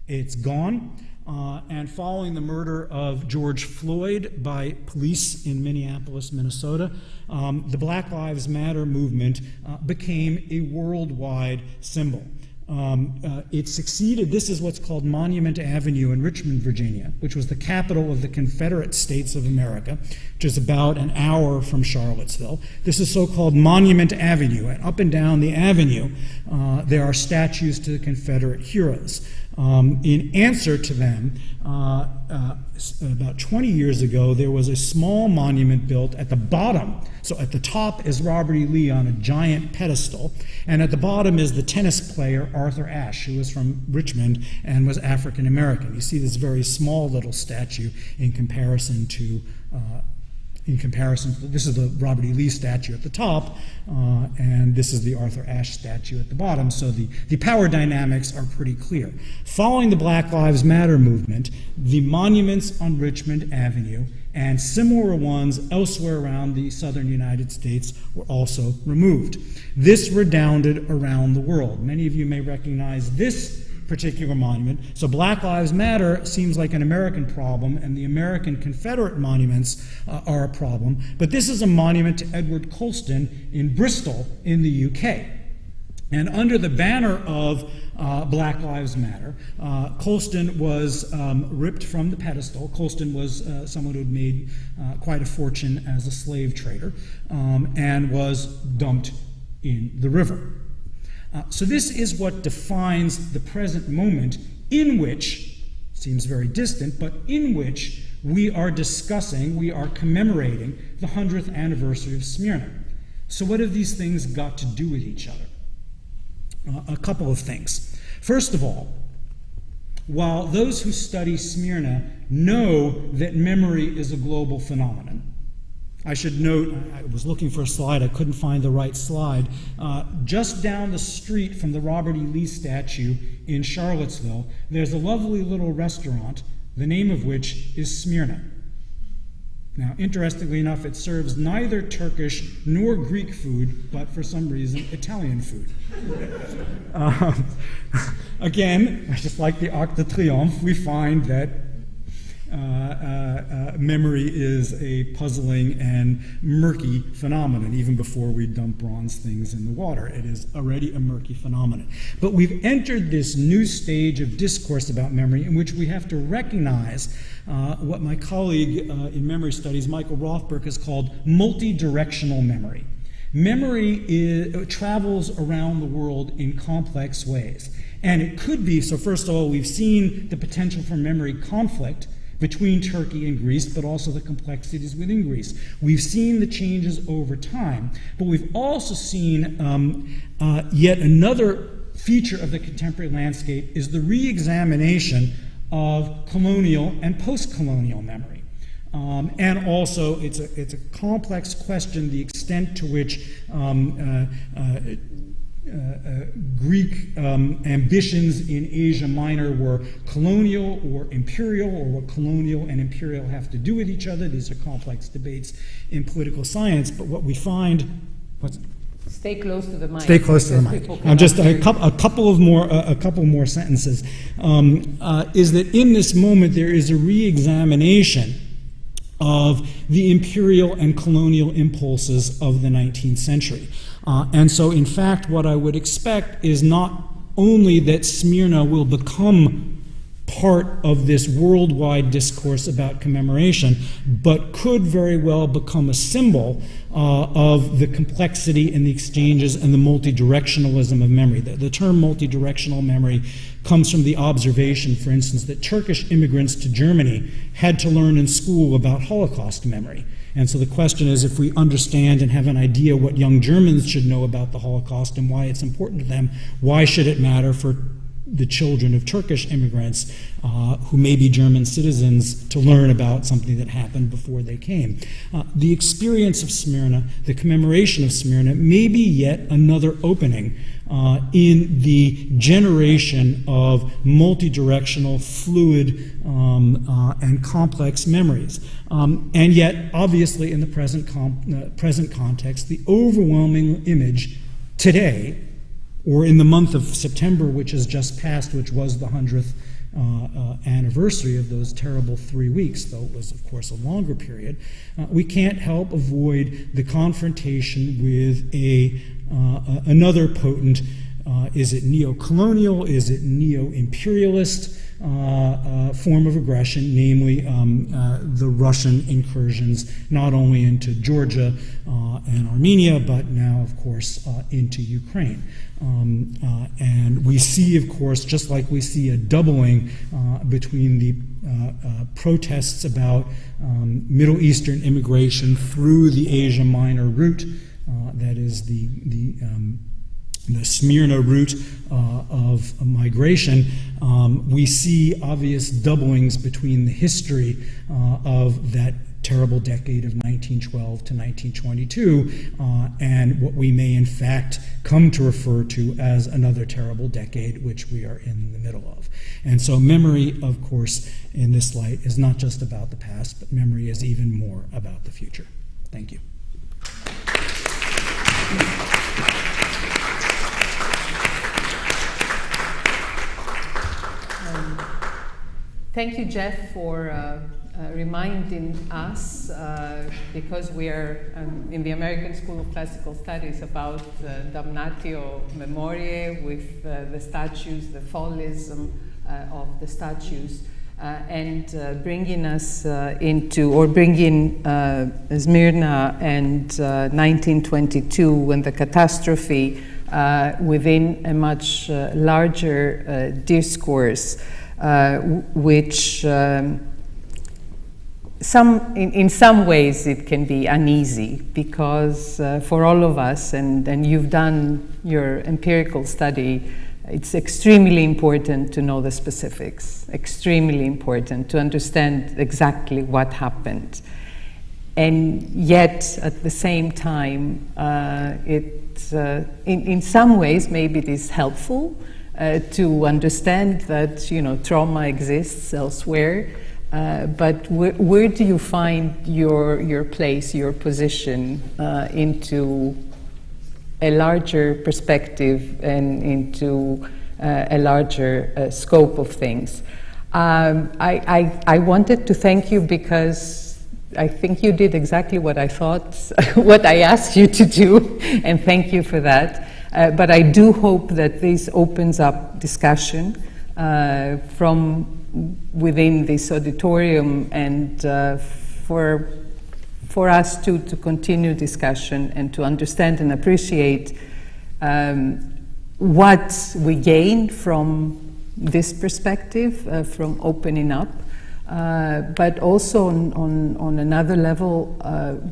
It's gone. And following the murder of George Floyd by police in Minneapolis, Minnesota, the Black Lives Matter movement became a worldwide symbol. It succeeded. This is what's called Monument Avenue in Richmond, Virginia, which was the capital of the Confederate States of America, which is about an hour from Charlottesville. This is so-called Monument Avenue, and up and down the avenue there are statues to the Confederate heroes. In answer to them, about 20 years ago, there was a small monument built at the bottom. So at the top is Robert E. Lee on a giant pedestal, and at the bottom is the tennis player Arthur Ashe, who was from Richmond and was African American. You see this very small little statue in comparison to this is the Robert E. Lee statue at the top, and this is the Arthur Ashe statue at the bottom, so the power dynamics are pretty clear. Following the Black Lives Matter movement, the monuments on Richmond Avenue and similar ones elsewhere around the southern United States were also removed. This redounded around the world. Many of you may recognize this particular monument. So Black Lives Matter seems like an American problem, and the American Confederate monuments are a problem. But this is a monument to Edward Colston in Bristol in the UK. And under the banner of Black Lives Matter, Colston was ripped from the pedestal. Colston was someone who had made quite a fortune as a slave trader and was dumped in the river. So this is what defines the present moment in which, seems very distant, but in which we are discussing, we are commemorating the 100th anniversary of Smyrna. So what have these things got to do with each other? A couple of things. First of all, while those who study Smyrna know that memory is a global phenomenon, I should note, I was looking for a slide, I couldn't find the right slide. Just down the street from the Robert E. Lee statue in Charlottesville, there's a lovely little restaurant, the name of which is Smyrna. Now, interestingly enough, it serves neither Turkish nor Greek food, but for some reason, Italian food. Again, just like the Arc de Triomphe, we find that memory is a puzzling and murky phenomenon. Even before we dump bronze things in the water, it is already a murky phenomenon. But we've entered this new stage of discourse about memory in which we have to recognize what my colleague in memory studies, Michael Rothberg, has called multi-directional memory. Memory travels around the world in complex ways. And it could be, so first of all, we've seen the potential for memory conflict between Turkey and Greece, but also the complexities within Greece. We've seen the changes over time, but we've also seen yet another feature of the contemporary landscape is the re-examination of colonial and post-colonial memory. And also, it's a complex question, the extent to which Greek ambitions in Asia Minor were colonial or imperial, or what colonial and imperial have to do with each other. These are complex debates in political science, but what we find, Stay close to the mic. Stay close to the mic. Just a couple more sentences. Is that in this moment there is a re-examination of the imperial and colonial impulses of the 19th century. And so, in fact, what I would expect is not only that Smyrna will become part of this worldwide discourse about commemoration, but could very well become a symbol of the complexity and the exchanges and the multidirectionalism of memory. The term multidirectional memory comes from the observation, for instance, that Turkish immigrants to Germany had to learn in school about Holocaust memory. And so the question is, if we understand and have an idea what young Germans should know about the Holocaust and why it's important to them, why should it matter for the children of Turkish immigrants who may be German citizens to learn about something that happened before they came? The experience of Smyrna, the commemoration of Smyrna, may be yet another opening in the generation of multidirectional, fluid, and complex memories. And yet, obviously, in the present context, the overwhelming image today, or in the month of September, which has just passed, which was the 100th anniversary of those terrible 3 weeks, though it was, of course, a longer period, we can't help avoid the confrontation with another potent, is it neo-colonial, is it neo-imperialist form of aggression, namely the Russian incursions not only into Georgia and Armenia, but now, of course, into Ukraine. And we see, of course, just like we see a doubling between the protests about Middle Eastern immigration through the Asia Minor route, that is the Smyrna route of migration, we see obvious doublings between the history of that terrible decade of 1912 to 1922 and what we may in fact come to refer to as another terrible decade, which we are in the middle of. And so memory, of course, in this light is not just about the past, but memory is even more about the future. Thank you. Thank you, Jeff, for reminding us, because we are in the American School of Classical Studies, about damnatio memoriae, with the statues, the fallism of the statues, and bringing us bringing Smyrna and 1922, when the catastrophe within a much larger discourse, which in some ways it can be uneasy, because for all of us, and you've done your empirical study, it's extremely important to know the specifics, extremely important to understand exactly what happened. And yet, at the same time, in some ways, maybe it is helpful to understand that, trauma exists elsewhere, but where do you find your place, your position into a larger perspective and into a larger scope of things? I wanted to thank you because I think you did exactly what I thought, what I asked you to do, and thank you for that. But I do hope that this opens up discussion from within this auditorium, and for us to continue discussion and to understand and appreciate what we gain from this perspective, from opening up, but also on another level,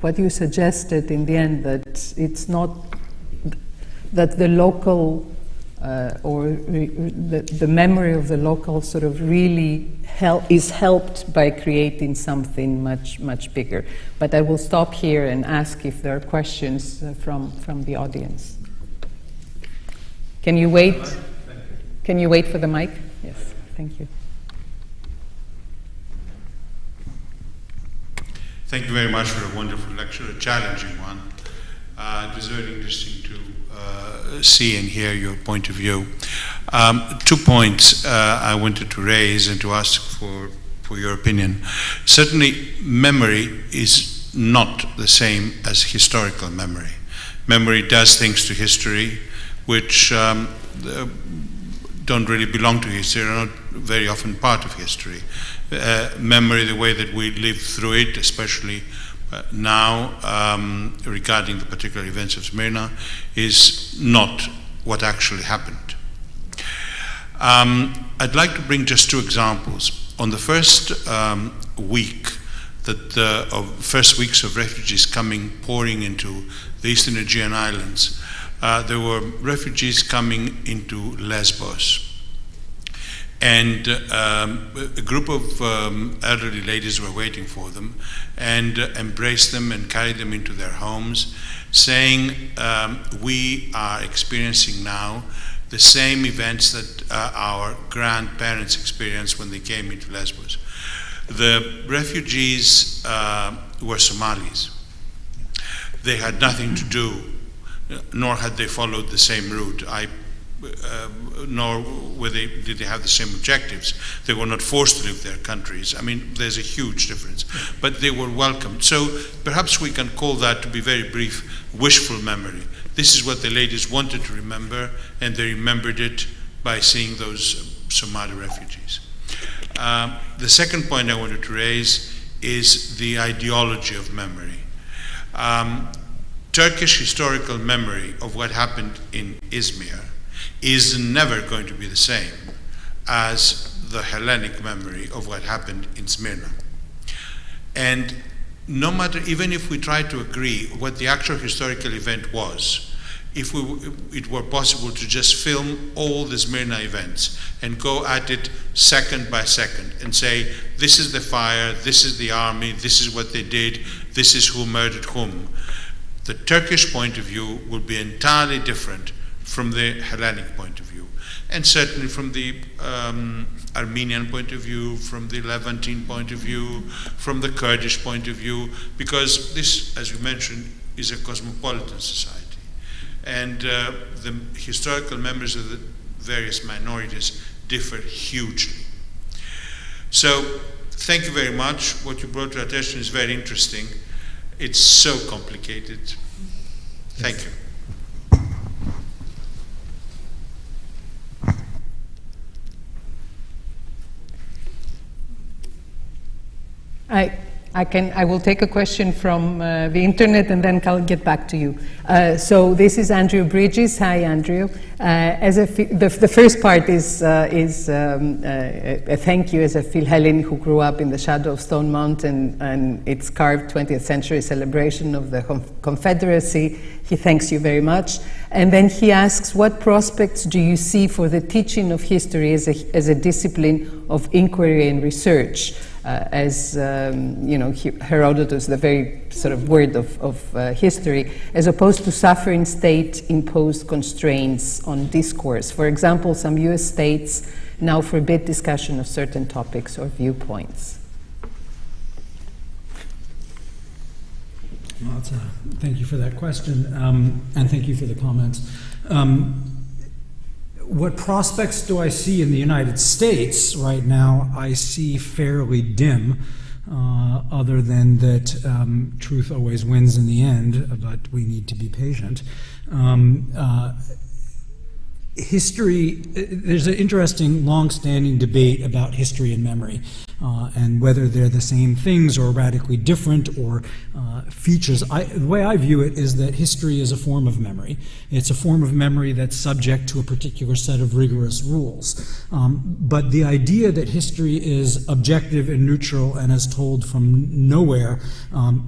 what you suggested in the end, that it's not that the local or the memory of the local sort of really is helped by creating something much bigger. But I will stop here and ask if there are questions from the audience. Can you wait? Can you wait for the mic? Yes, thank you. Thank you very much for a wonderful lecture, a challenging one. It was very interesting to see and hear your point of view. 2 points I wanted to raise and to ask for your opinion. Certainly, memory is not the same as historical memory. Memory does things to history which don't really belong to history, are not very often part of history. Memory, the way that we live through it, especially now regarding the particular events of Smyrna, is not what actually happened. I'd like to bring just 2 examples. On the first week, first weeks of refugees pouring into the Eastern Aegean Islands, there were refugees coming into Lesbos. And a group of elderly ladies were waiting for them and embraced them and carried them into their homes, saying, we are experiencing now the same events that our grandparents experienced when they came into Lesbos. The refugees were Somalis. They had nothing to do, nor had they followed the same route. Nor did they have the same objectives. They were not forced to leave their countries. I mean, there's a huge difference. But they were welcomed. So perhaps we can call that, to be very brief, wishful memory. This is what the ladies wanted to remember, and they remembered it by seeing those Somali refugees. The second point I wanted to raise is the ideology of memory. Turkish historical memory of what happened in Izmir is never going to be the same as the Hellenic memory of what happened in Smyrna. And no matter, even if we try to agree what the actual historical event was, if it were possible to just film all the Smyrna events and go at it second by second and say, this is the fire, this is the army, this is what they did, this is who murdered whom, the Turkish point of view will be entirely different from the Hellenic point of view, and certainly from the Armenian point of view, from the Levantine point of view, from the Kurdish point of view, because this, as you mentioned, is a cosmopolitan society. And the historical memories of the various minorities differ hugely. So, thank you very much. What you brought to our attention is very interesting. It's so complicated. Thank you. I will take a question from the internet and then I'll get back to you. So this is Andrew Bridges. Hi, Andrew. The first part is a thank you as a Philhellene who grew up in the shadow of Stone Mountain and its carved 20th century celebration of the Confederacy. He thanks you very much. And then he asks, what prospects do you see for the teaching of history as a discipline of inquiry and research? Herodotus, the very sort of word of history, as opposed to suffering state-imposed constraints on discourse. For example, some US states now forbid discussion of certain topics or viewpoints. Well, thank you for that question, and thank you for the comments. What prospects do I see in the United States right now? I see fairly dim, other than that truth always wins in the end, but we need to be patient. History, there's an interesting long-standing debate about history and memory, and whether they're the same things or radically different or features. The way I view it is that history is a form of memory. It's a form of memory that's subject to a particular set of rigorous rules. But the idea that history is objective and neutral and is told from nowhere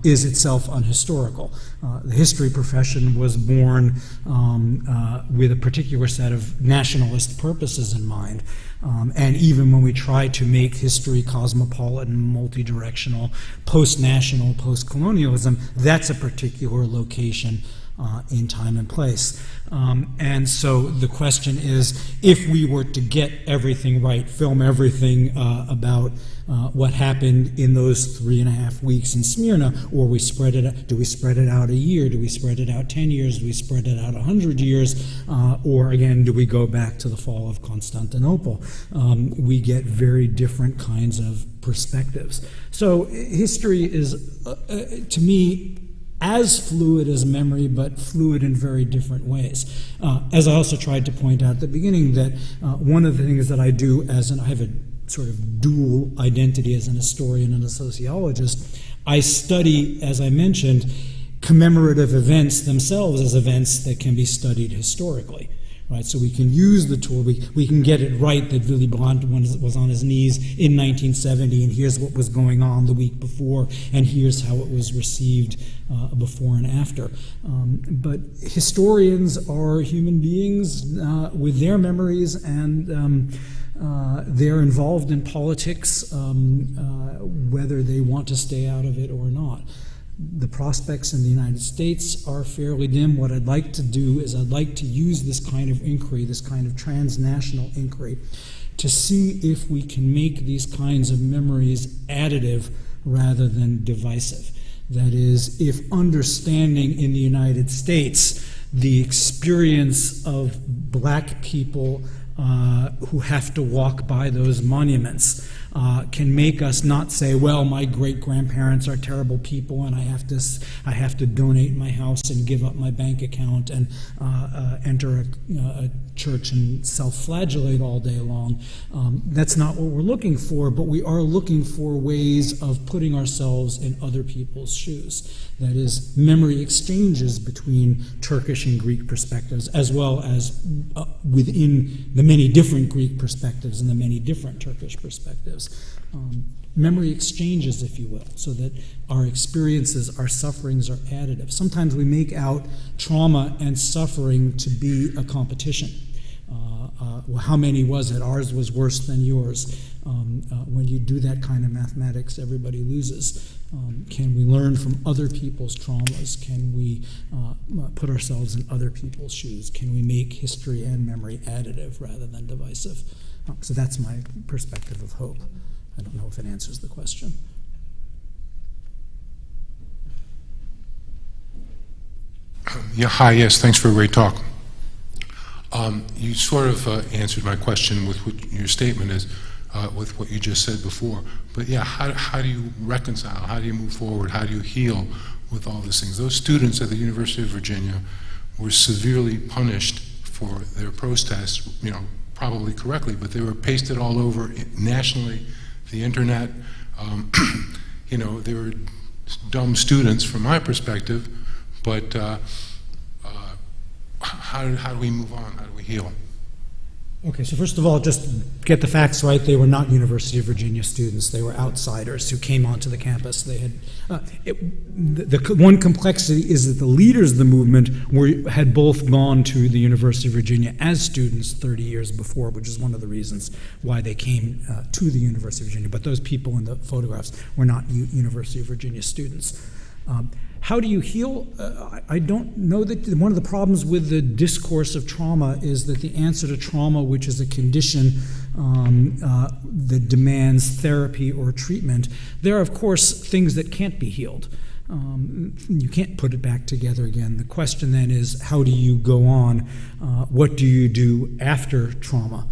is itself unhistorical. The history profession was born with a particular set of nationalist purposes in mind. And even when we try to make history cosmopolitan, multi-directional, post-national, post-colonialism, that's a particular location in time and place. And so the question is, if we were to get everything right, film everything about what happened in those 3.5 weeks in Smyrna, or we spread it out, do we spread it out a year? Do we spread it out 10 years? Do we spread it out 100 years? Or again, do we go back to the fall of Constantinople? We get very different kinds of perspectives. So history is, to me, as fluid as memory, but fluid in very different ways. As I also tried to point out at the beginning, that one of the things that I do I have a sort of dual identity as an historian and a sociologist. I study, as I mentioned, commemorative events themselves as events that can be studied historically. Right, so we can use the tool, we can get it right that Willy Brandt was on his knees in 1970, and here's what was going on the week before, and here's how it was received before and after. But historians are human beings with their memories, and they're involved in politics, whether they want to stay out of it or not. The prospects in the United States are fairly dim. What I'd like to do is I'd like to use this kind of inquiry, this kind of transnational inquiry, to see if we can make these kinds of memories additive rather than divisive. That is, if understanding in the United States the experience of black people who have to walk by those monuments can make us not say, well, my great-grandparents are terrible people, and I have to donate my house and give up my bank account and enter a church and self-flagellate all day long. That's not what we're looking for, but we are looking for ways of putting ourselves in other people's shoes. That is, memory exchanges between Turkish and Greek perspectives, as well as within the many different Greek perspectives and the many different Turkish perspectives. Memory exchanges, if you will, so that our experiences, our sufferings are additive. Sometimes we make out trauma and suffering to be a competition. Well, how many was it? Ours was worse than yours. When you do that kind of mathematics, everybody loses. Can we learn from other people's traumas? Can we put ourselves in other people's shoes? Can we make history and memory additive rather than divisive? So that's my perspective of hope. I don't know if it answers the question. Yeah, hi, yes, thanks for a great talk. You sort of answered my question with what your statement is, with what you just said before. But yeah, how do you reconcile? How do you move forward? How do you heal with all these things? Those students at the University of Virginia were severely punished for their protests, probably correctly, but they were pasted all over nationally, the internet. They were dumb students from my perspective, but how do we move on? How do we heal? Okay, so first of all, just get the facts right. They were not University of Virginia students. They were outsiders who came onto the campus. They had the one complexity is that the leaders of the movement had both gone to the University of Virginia as students 30 years before, which is one of the reasons why they came to the University of Virginia. But those people in the photographs were not University of Virginia students. How do you heal? I don't know that one of the problems with the discourse of trauma is that the answer to trauma, which is a condition that demands therapy or treatment, there are, of course, things that can't be healed. You can't put it back together again. The question then is, how do you go on? What do you do after trauma?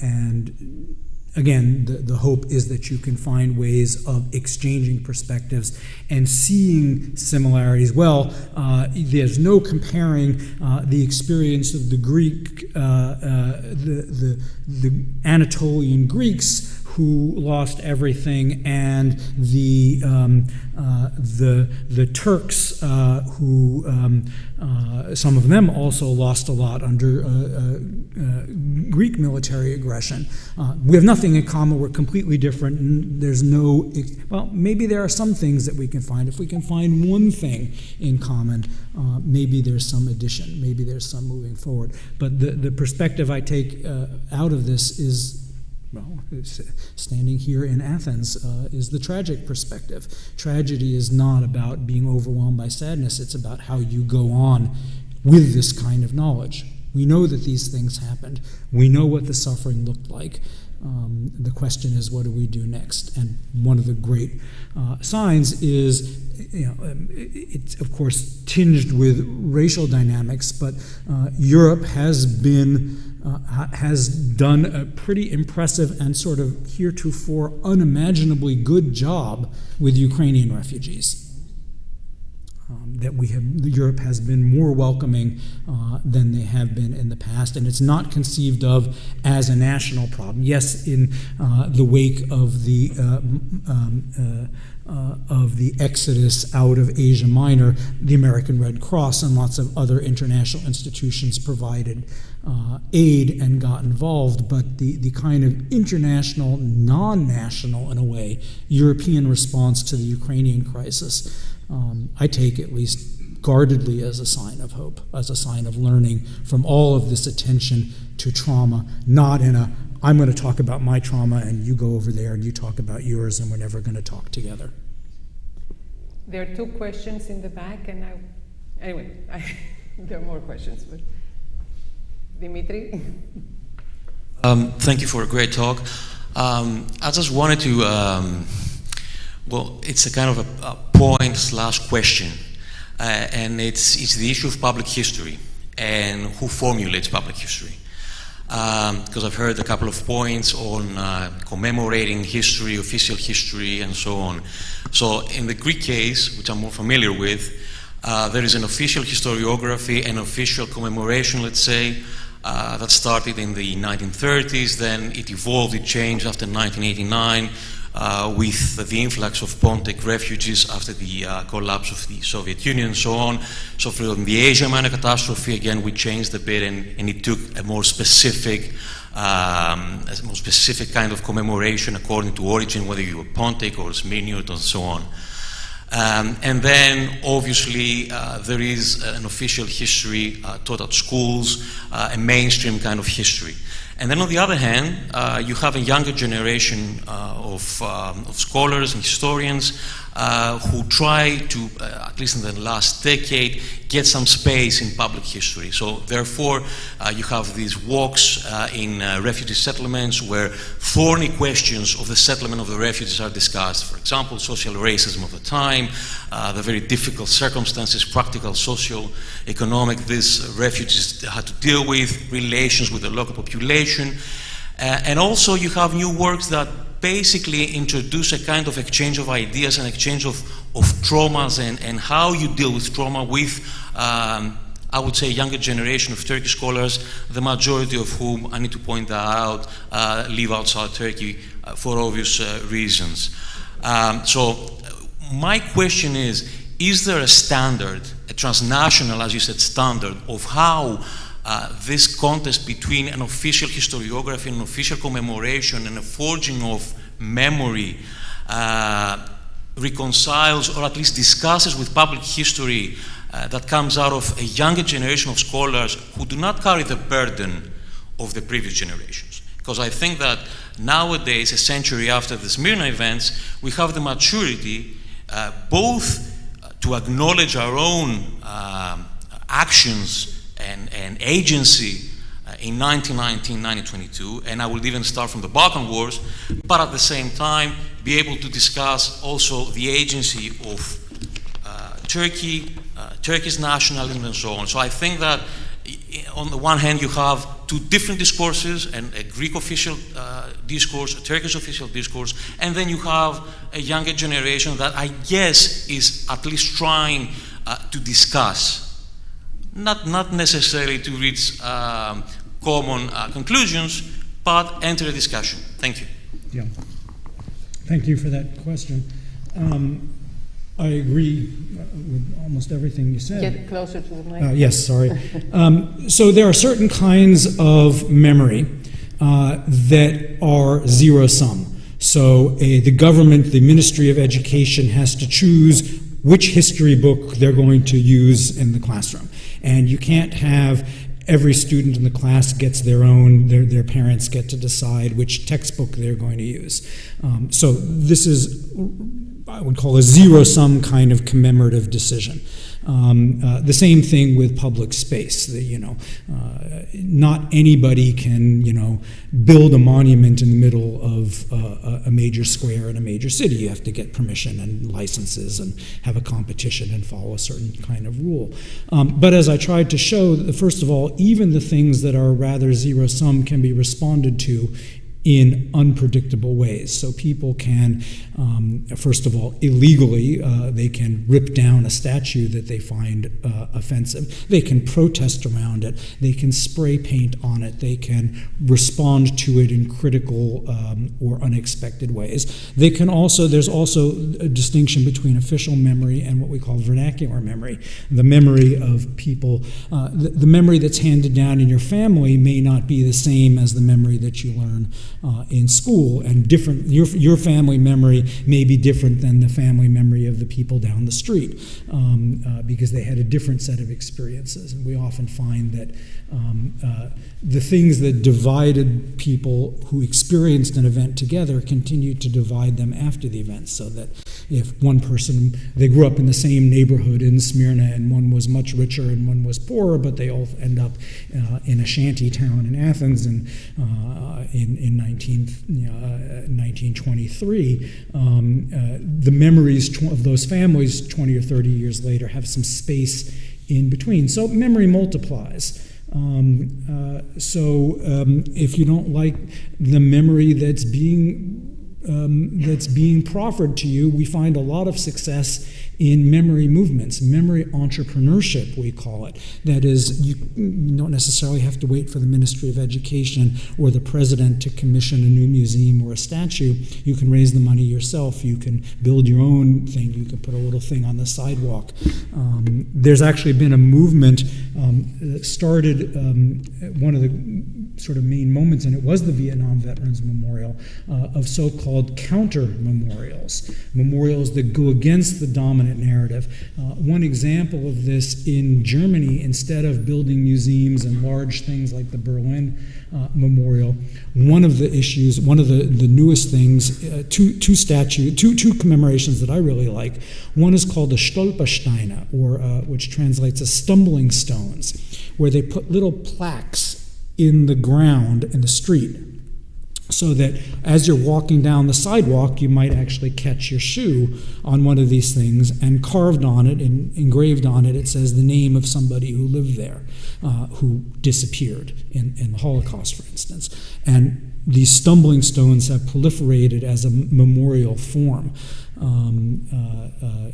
And again, the hope is that you can find ways of exchanging perspectives and seeing similarities. Well, there's no comparing the experience of the Greek, the Anatolian Greeks who lost everything, and the Turks who some of them also lost a lot under Greek military aggression. We have nothing in common. We're completely different. And there's no, well, maybe there are some things that we can find. If we can find one thing in common, maybe there's some addition. Maybe there's some moving forward. But the perspective I take out of this is Well, standing here in Athens is the tragic perspective. Tragedy is not about being overwhelmed by sadness. It's about how you go on with this kind of knowledge. We know that these things happened. We know what the suffering looked like. The question is, what do we do next? And one of the great signs is, it's of course tinged with racial dynamics, but Europe has done a pretty impressive and sort of heretofore unimaginably good job with Ukrainian refugees. Europe has been more welcoming than they have been in the past, and it's not conceived of as a national problem. Yes, in the wake of the exodus out of Asia Minor, the American Red Cross and lots of other international institutions provided aid and got involved, but the kind of international, non-national, in a way, European response to the Ukrainian crisis, I take at least guardedly as a sign of hope, as a sign of learning from all of this attention to trauma, not in a, I'm going to talk about my trauma and you go over there and you talk about yours and we're never going to talk together. There are two questions in the back, and there are more questions, but Dimitri? Thank you for a great talk. I just wanted to, well, it's a kind of a point/question, and it's the issue of public history and who formulates public history. Because I've heard a couple of points on commemorating history, official history, and so on. So in the Greek case, which I'm more familiar with, there is an official historiography and official commemoration, let's say, that started in the 1930s, then it evolved, it changed after 1989 with the influx of Pontic refugees after the collapse of the Soviet Union and so on. So from the Asia Minor catastrophe, again, we changed a bit and it took a more specific kind of commemoration according to origin, whether you were Pontic or Smyrna and so on. And then, obviously, there is an official history taught at schools, a mainstream kind of history. And then, on the other hand, you have a younger generation of scholars and historians who try to, at least in the last decade, get some space in public history. So, therefore, you have these walks in refugee settlements where thorny questions of the settlement of the refugees are discussed. For example, social racism of the time, the very difficult circumstances, practical, socio-economic, these refugees had to deal with, relations with the local population. And also you have new works that basically introduce a kind of exchange of ideas and exchange of traumas and how you deal with trauma with, I would say, younger generation of Turkish scholars, the majority of whom, I need to point that out, live outside Turkey for obvious reasons. So my question is there a standard, a transnational, as you said, standard of how this contest between an official historiography and an official commemoration and a forging of memory reconciles or at least discusses with public history that comes out of a younger generation of scholars who do not carry the burden of the previous generations? Because I think that nowadays, a century after the Smyrna events, we have the maturity both to acknowledge our own actions and agency in 1919, 1922, and I will even start from the Balkan Wars, but at the same time be able to discuss also the agency of Turkey, Turkish nationalism and so on. So I think that on the one hand you have two different discourses, and a Greek official discourse, a Turkish official discourse, and then you have a younger generation that I guess is at least trying to discuss. Not necessarily to reach common conclusions, but enter a discussion. Thank you. Yeah. Thank you for that question. I agree with almost everything you said. Get closer to the mic. Yes, sorry. So there are certain kinds of memory that are zero-sum. So the government, the Ministry of Education has to choose which history book they're going to use in the classroom. And you can't have every student in the class gets their own, their parents get to decide which textbook they're going to use. So this is, I would call, a zero-sum kind of commemorative decision. The same thing with public space. Not anybody can, build a monument in the middle of a major square in a major city. You have to get permission and licenses and have a competition and follow a certain kind of rule. But as I tried to show, first of all, even the things that are rather zero-sum can be responded to in unpredictable ways. So people can, first of all, illegally, they can rip down a statue that they find offensive. They can protest around it. They can spray paint on it. They can respond to it in critical or unexpected ways. They can also, there's also a distinction between official memory and what we call vernacular memory. The memory of people, the memory that's handed down in your family may not be the same as the memory that you learn in school, and different. Your family memory may be different than the family memory of the people down the street because they had a different set of experiences. And we often find that the things that divided people who experienced an event together continue to divide them after the event. So that if one person, they grew up in the same neighborhood in Smyrna, and one was much richer and one was poorer, but they all end up in a shanty town in Athens, and in 1923, the memories of those families 20 or 30 years later have some space in between. So memory multiplies. If you don't like the memory that's being proffered to you, we find a lot of success in memory movements, memory entrepreneurship, we call it. That is, you don't necessarily have to wait for the Ministry of Education or the president to commission a new museum or a statue. You can raise the money yourself. You can build your own thing. You can put a little thing on the sidewalk. There's actually been a movement that started, one of the sort of main moments, and it was the Vietnam Veterans Memorial, of so-called counter memorials that go against the dominant narrative. One example of this in Germany, instead of building museums and large things like the Berlin Memorial, one of the newest things, two commemorations that I really like. One is called the Stolpersteine, or which translates as stumbling stones, where they put little plaques in the ground in the street, so that as you're walking down the sidewalk, you might actually catch your shoe on one of these things, and carved on it and engraved on it, it says the name of somebody who lived there, who disappeared in the Holocaust, for instance. And these stumbling stones have proliferated as a memorial form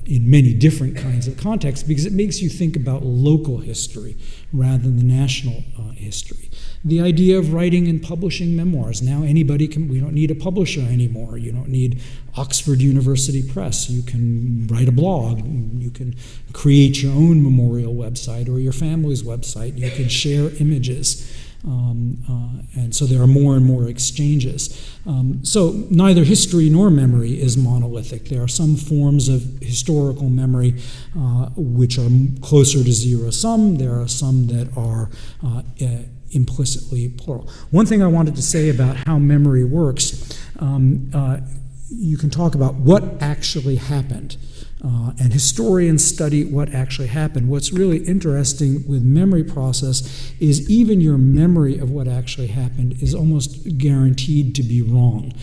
in many different kinds of contexts, because it makes you think about local history rather than the national history. The idea of writing and publishing memoirs. Now anybody can, we don't need a publisher anymore. You don't need Oxford University Press. You can write a blog. You can create your own memorial website or your family's website. You can share images. And so there are more and more exchanges. So neither history nor memory is monolithic. There are some forms of historical memory which are closer to zero-sum. There are some that are implicitly plural. One thing I wanted to say about how memory works, you can talk about what actually happened. And historians study what actually happened. What's really interesting with memory process is even your memory of what actually happened is almost guaranteed to be wrong.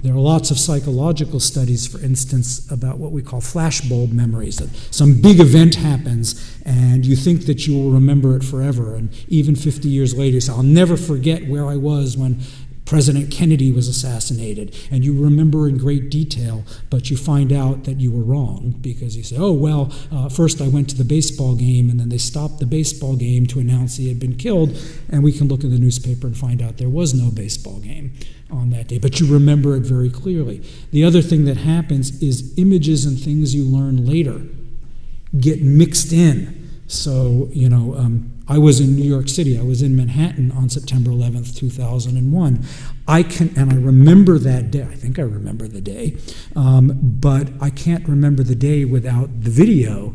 There are lots of psychological studies, for instance, about what we call flashbulb memories, that some big event happens and you think that you will remember it forever, and even 50 years later you say, I'll never forget where I was when President Kennedy was assassinated, and you remember in great detail, but you find out that you were wrong, because you say, oh, well, first I went to the baseball game, and then they stopped the baseball game to announce he had been killed, and we can look in the newspaper and find out there was no baseball game on that day, but you remember it very clearly. The other thing that happens is images and things you learn later get mixed in. So, I was in New York City. I was in Manhattan on September 11th, 2001. I remember that day. I think I remember the day, but I can't remember the day without the video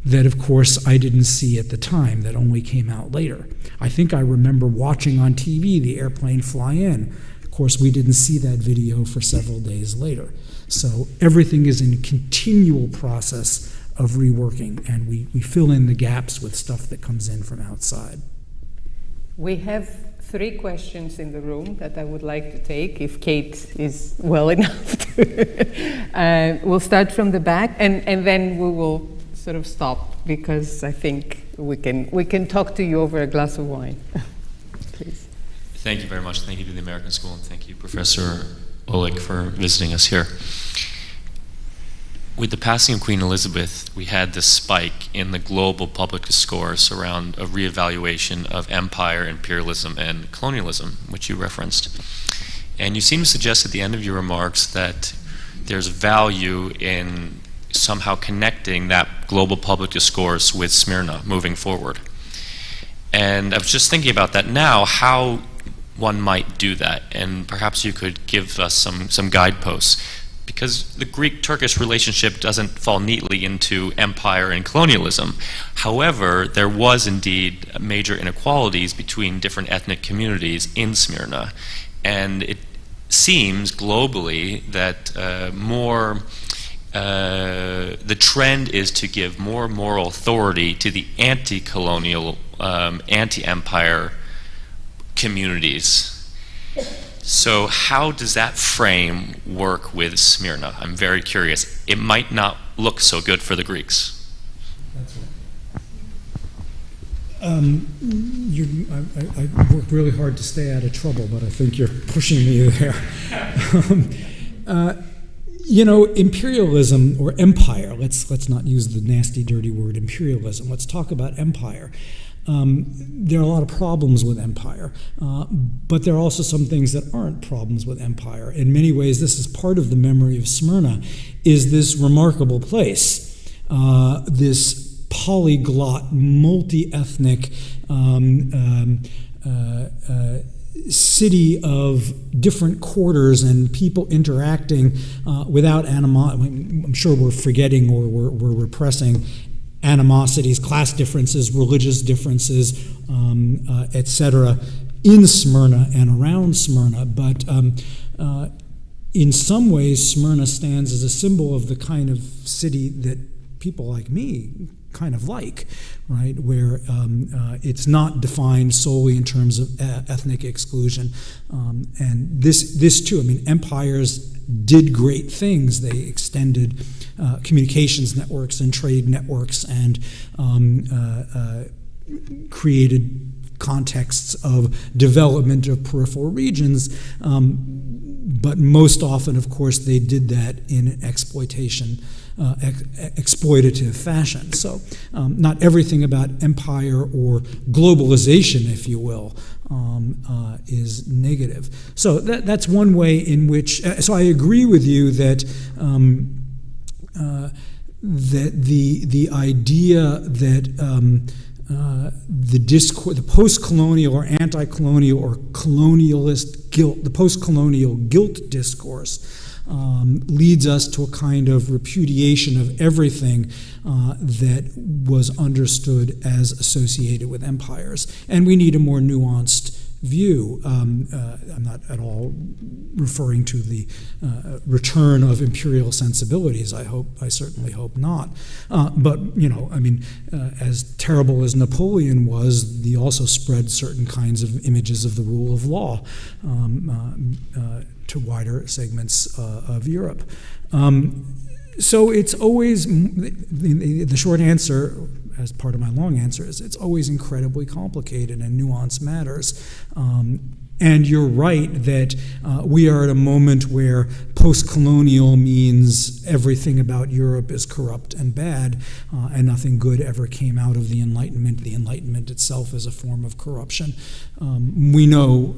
that, of course, I didn't see at the time, that only came out later. I think I remember watching on TV the airplane fly in. Of course, we didn't see that video for several days later. So everything is in a continual process of reworking, and we fill in the gaps with stuff that comes in from outside. We have 3 questions in the room that I would like to take, if Kate is well enough to. We'll start from the back, and then we will sort of stop, because I think we can talk to you over a glass of wine. Please. Thank you very much. Thank you to the American School, and thank you, Professor Olick, for visiting us here. With the passing of Queen Elizabeth, we had this spike in the global public discourse around a reevaluation of empire, imperialism, and colonialism, which you referenced. And you seem to suggest at the end of your remarks that there's value in somehow connecting that global public discourse with Smyrna moving forward. And I was just thinking about that now, how one might do that, and perhaps you could give us some guideposts. Because the Greek-Turkish relationship doesn't fall neatly into empire and colonialism. However, there was indeed major inequalities between different ethnic communities in Smyrna. And it seems globally that the trend is to give more moral authority to the anti-colonial, anti-empire communities. So how does that frame work with Smyrna? I'm very curious. It might not look so good for the Greeks. That's right. I work really hard to stay out of trouble, but I think you're pushing me there. Imperialism or empire, let's not use the nasty, dirty word imperialism. Let's talk about empire. There are a lot of problems with empire, but there are also some things that aren't problems with empire. In many ways, this is part of the memory of Smyrna, is this remarkable place, this polyglot, multi-ethnic city of different quarters and people interacting without animosity. I'm sure we're forgetting or we're repressing animosities, class differences, religious differences, etc., in Smyrna and around Smyrna. But in some ways, Smyrna stands as a symbol of the kind of city that people like me kind of like, right? Where it's not defined solely in terms of ethnic exclusion. And this too, I mean, empires did great things. They extended communications networks and trade networks and created contexts of development of peripheral regions. But most often, of course, they did that in an exploitative fashion. So not everything about empire or globalization, if you will, is negative. So that's one way in which, so I agree with you that that the idea that the post-colonial or anti-colonial or colonialist guilt, the post-colonial guilt discourse leads us to a kind of repudiation of everything that was understood as associated with empires. And we need a more nuanced view. I'm not at all referring to the return of imperial sensibilities. I certainly hope not. But I mean, as terrible as Napoleon was, he also spread certain kinds of images of the rule of law to wider segments of Europe. So it's always, the short answer, as part of my long answer, is it's always incredibly complicated and nuance matters. And you're right that we are at a moment where post-colonial means everything about Europe is corrupt and bad, and nothing good ever came out of the Enlightenment. The Enlightenment itself is a form of corruption. We know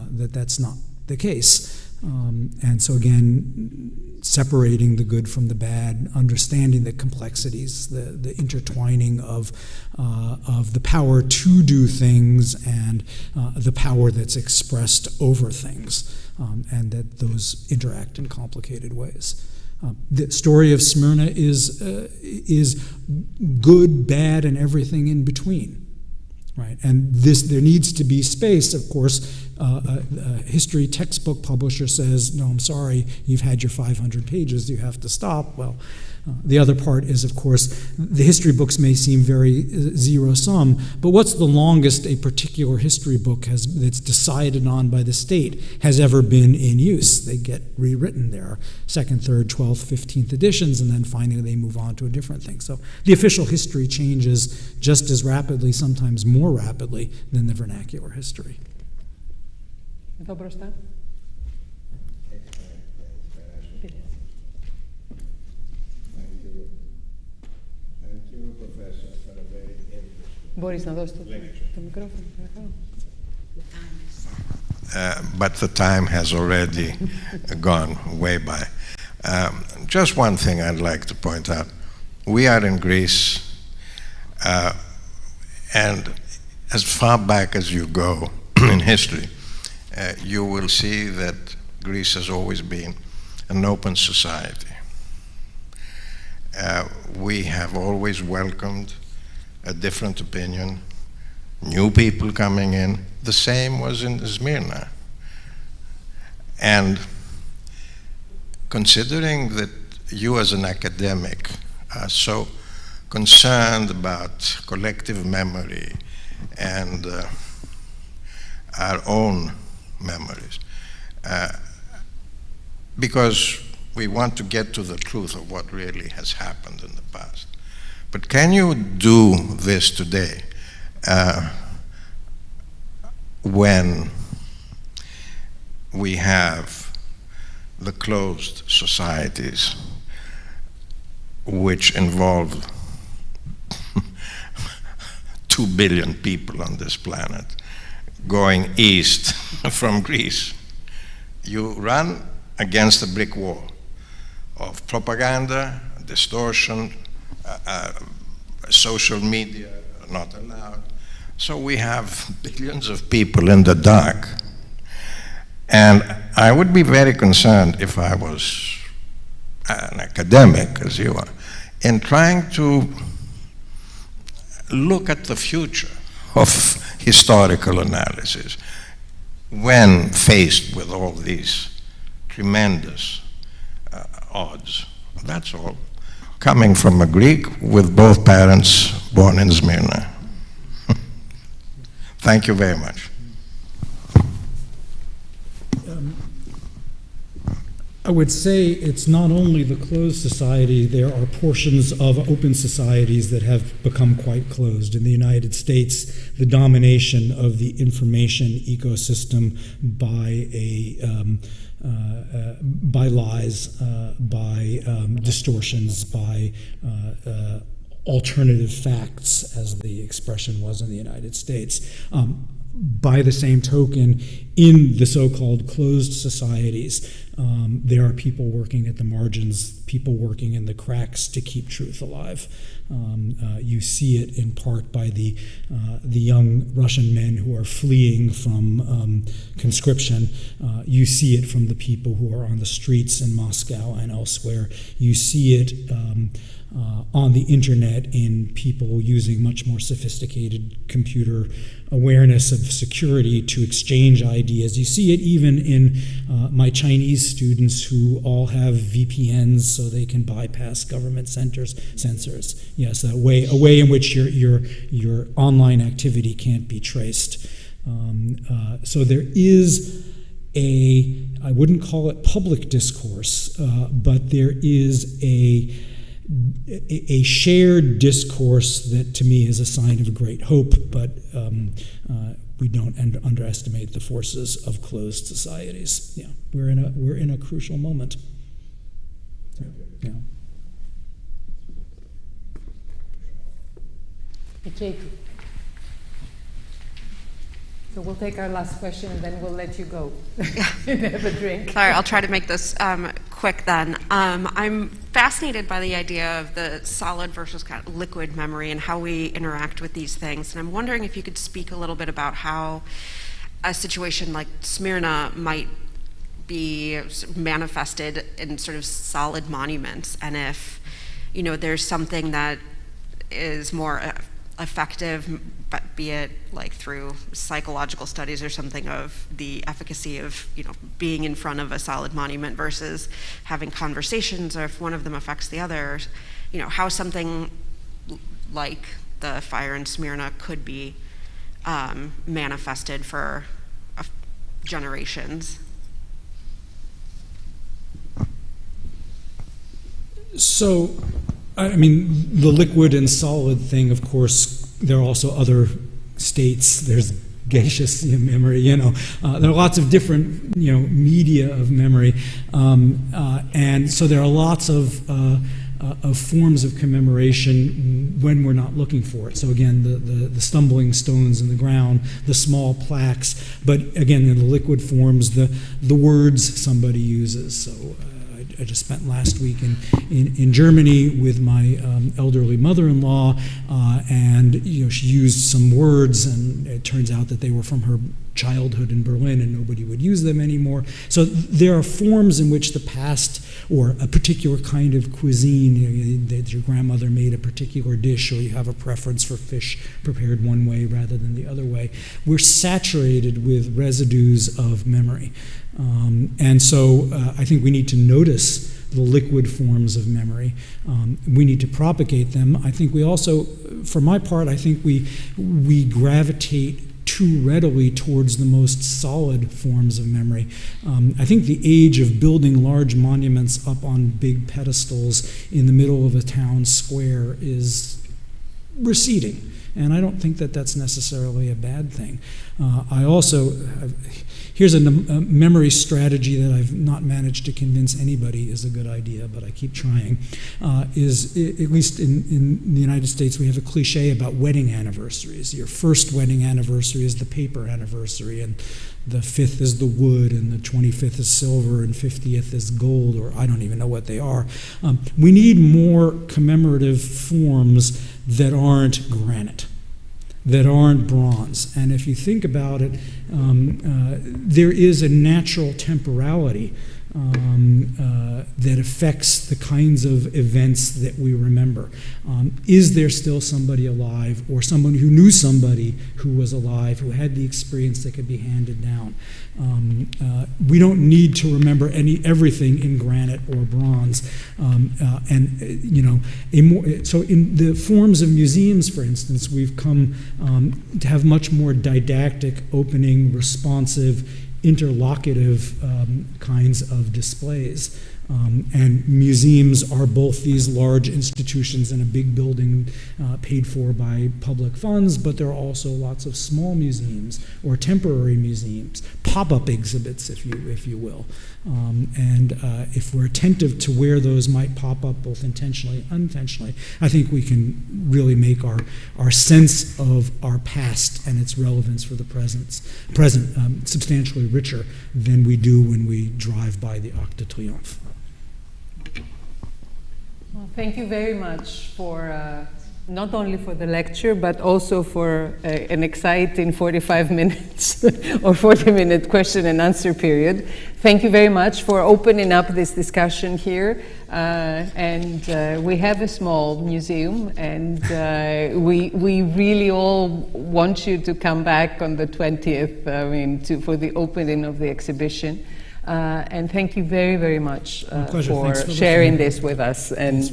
that that's not the case. And so again, separating the good from the bad, understanding the complexities, the intertwining of the power to do things and the power that's expressed over things, and that those interact in complicated ways. The story of Smyrna is good, bad, and everything in between, right? And there needs to be space. Of course, a history textbook publisher says, "No, I'm sorry, you've had your 500 pages. You have to stop." Well, the other part is, of course, the history books may seem very zero-sum, but what's the longest a particular history book that's decided on by the state has ever been in use? They get rewritten. There are second, third, 12th, 15th editions, and then finally they move on to a different thing. So the official history changes just as rapidly, sometimes more rapidly, than the vernacular history. Εδώ μπροστά. Μπορείς να δώσεις το μικρόφωνο, παρακαλώ. But the time has already gone way by. Just one thing I'd like to point out. We are in Greece, and as far back as you go in history, you will see that Greece has always been an open society. We have always welcomed a different opinion, new people coming in. The same was in Smyrna. And considering that you as an academic are so concerned about collective memory and our own memories, because we want to get to the truth of what really has happened in the past. But can you do this today when we have the closed societies which involve 2 billion people on this planet going east from Greece? You run against a brick wall of propaganda, distortion, social media are not allowed. So we have billions of people in the dark. And I would be very concerned if I was an academic, as you are, in trying to look at the future of historical analysis when faced with all these tremendous odds. That's all. Coming from a Greek with both parents born in Smyrna. Thank you very much. I would say it's not only the closed society, there are portions of open societies that have become quite closed. In the United States, the domination of the information ecosystem by lies, by distortions, by alternative facts, as the expression was in the United States. By the same token, in the so-called closed societies, there are people working at the margins, people working in the cracks to keep truth alive. You see it in part by the young Russian men who are fleeing from conscription. You see it from the people who are on the streets in Moscow and elsewhere. You see it on the internet in people using much more sophisticated computer awareness of security to exchange ideas. You see it even in my Chinese students who all have VPNs so they can bypass government censors. Yes, a way in which your online activity can't be traced. So there is I wouldn't call it public discourse, but there is a shared discourse that to me is a sign of great hope, but we don't underestimate the forces of closed societies. Yeah, we're in a crucial moment. Yeah. Katie. So we'll take our last question and then we'll let you go and have a drink. Sorry, I'll try to make this quick then. I'm fascinated by the idea of the solid versus kind of liquid memory and how we interact with these things. And I'm wondering if you could speak a little bit about how a situation like Smyrna might be manifested in sort of solid monuments, and if, you know, there's something that is more effective, but be it like through psychological studies or something, of the efficacy of, you know, being in front of a solid monument versus having conversations, or if one of them affects the other, you know, how something like the fire in Smyrna could be manifested for generations. So, I mean, the liquid and solid thing, of course, there are also other states. There's gaseous memory, you know. There are lots of different, you know, media of memory. And so there are lots of forms of commemoration when we're not looking for it. So again, the stumbling stones in the ground, the small plaques, but again, in the liquid forms, the words somebody uses. So I just spent last week in Germany with my elderly mother-in-law, and you know, she used some words, and it turns out that they were from her childhood in Berlin, and nobody would use them anymore. So there are forms in which the past, or a particular kind of cuisine, you know, that your grandmother made a particular dish, or you have a preference for fish prepared one way rather than the other way. We're saturated with residues of memory. And so I think we need to notice the liquid forms of memory. We need to propagate them. I think we also, for my part, I think we gravitate too readily towards the most solid forms of memory. I think the age of building large monuments up on big pedestals in the middle of a town square is receding, and I don't think that that's necessarily a bad thing. Here's a memory strategy that I've not managed to convince anybody is a good idea, but I keep trying. Is at least in the United States, we have a cliche about wedding anniversaries. Your first wedding anniversary is the paper anniversary, and the 5th is the wood, and the 25th is silver, and 50th is gold, or I don't even know what they are. We need more commemorative forms that aren't granite, that aren't bronze. And if you think about it, there is a natural temporality that affects the kinds of events that we remember. Is there still somebody alive, or someone who knew somebody who was alive, who had the experience that could be handed down? We don't need to remember everything in granite or bronze. So in the forms of museums, for instance, we've come to have much more didactic, opening, responsive, interlocutive kinds of displays. And museums are both these large institutions in a big building paid for by public funds, but there are also lots of small museums or temporary museums, pop-up exhibits, if you will. If we're attentive to where those might pop up, both intentionally and unintentionally, I think we can really make our sense of our past and its relevance for the present substantially richer than we do when we drive by the Arc de Triomphe. Well, thank you very much for not only for the lecture, but also for an exciting 45 minutes or 40-minute question and answer period. Thank you very much for opening up this discussion here. We have a small museum, and we really all want you to come back on the 20th, for the opening of the exhibition. And thank you very, very much for sharing this with us. And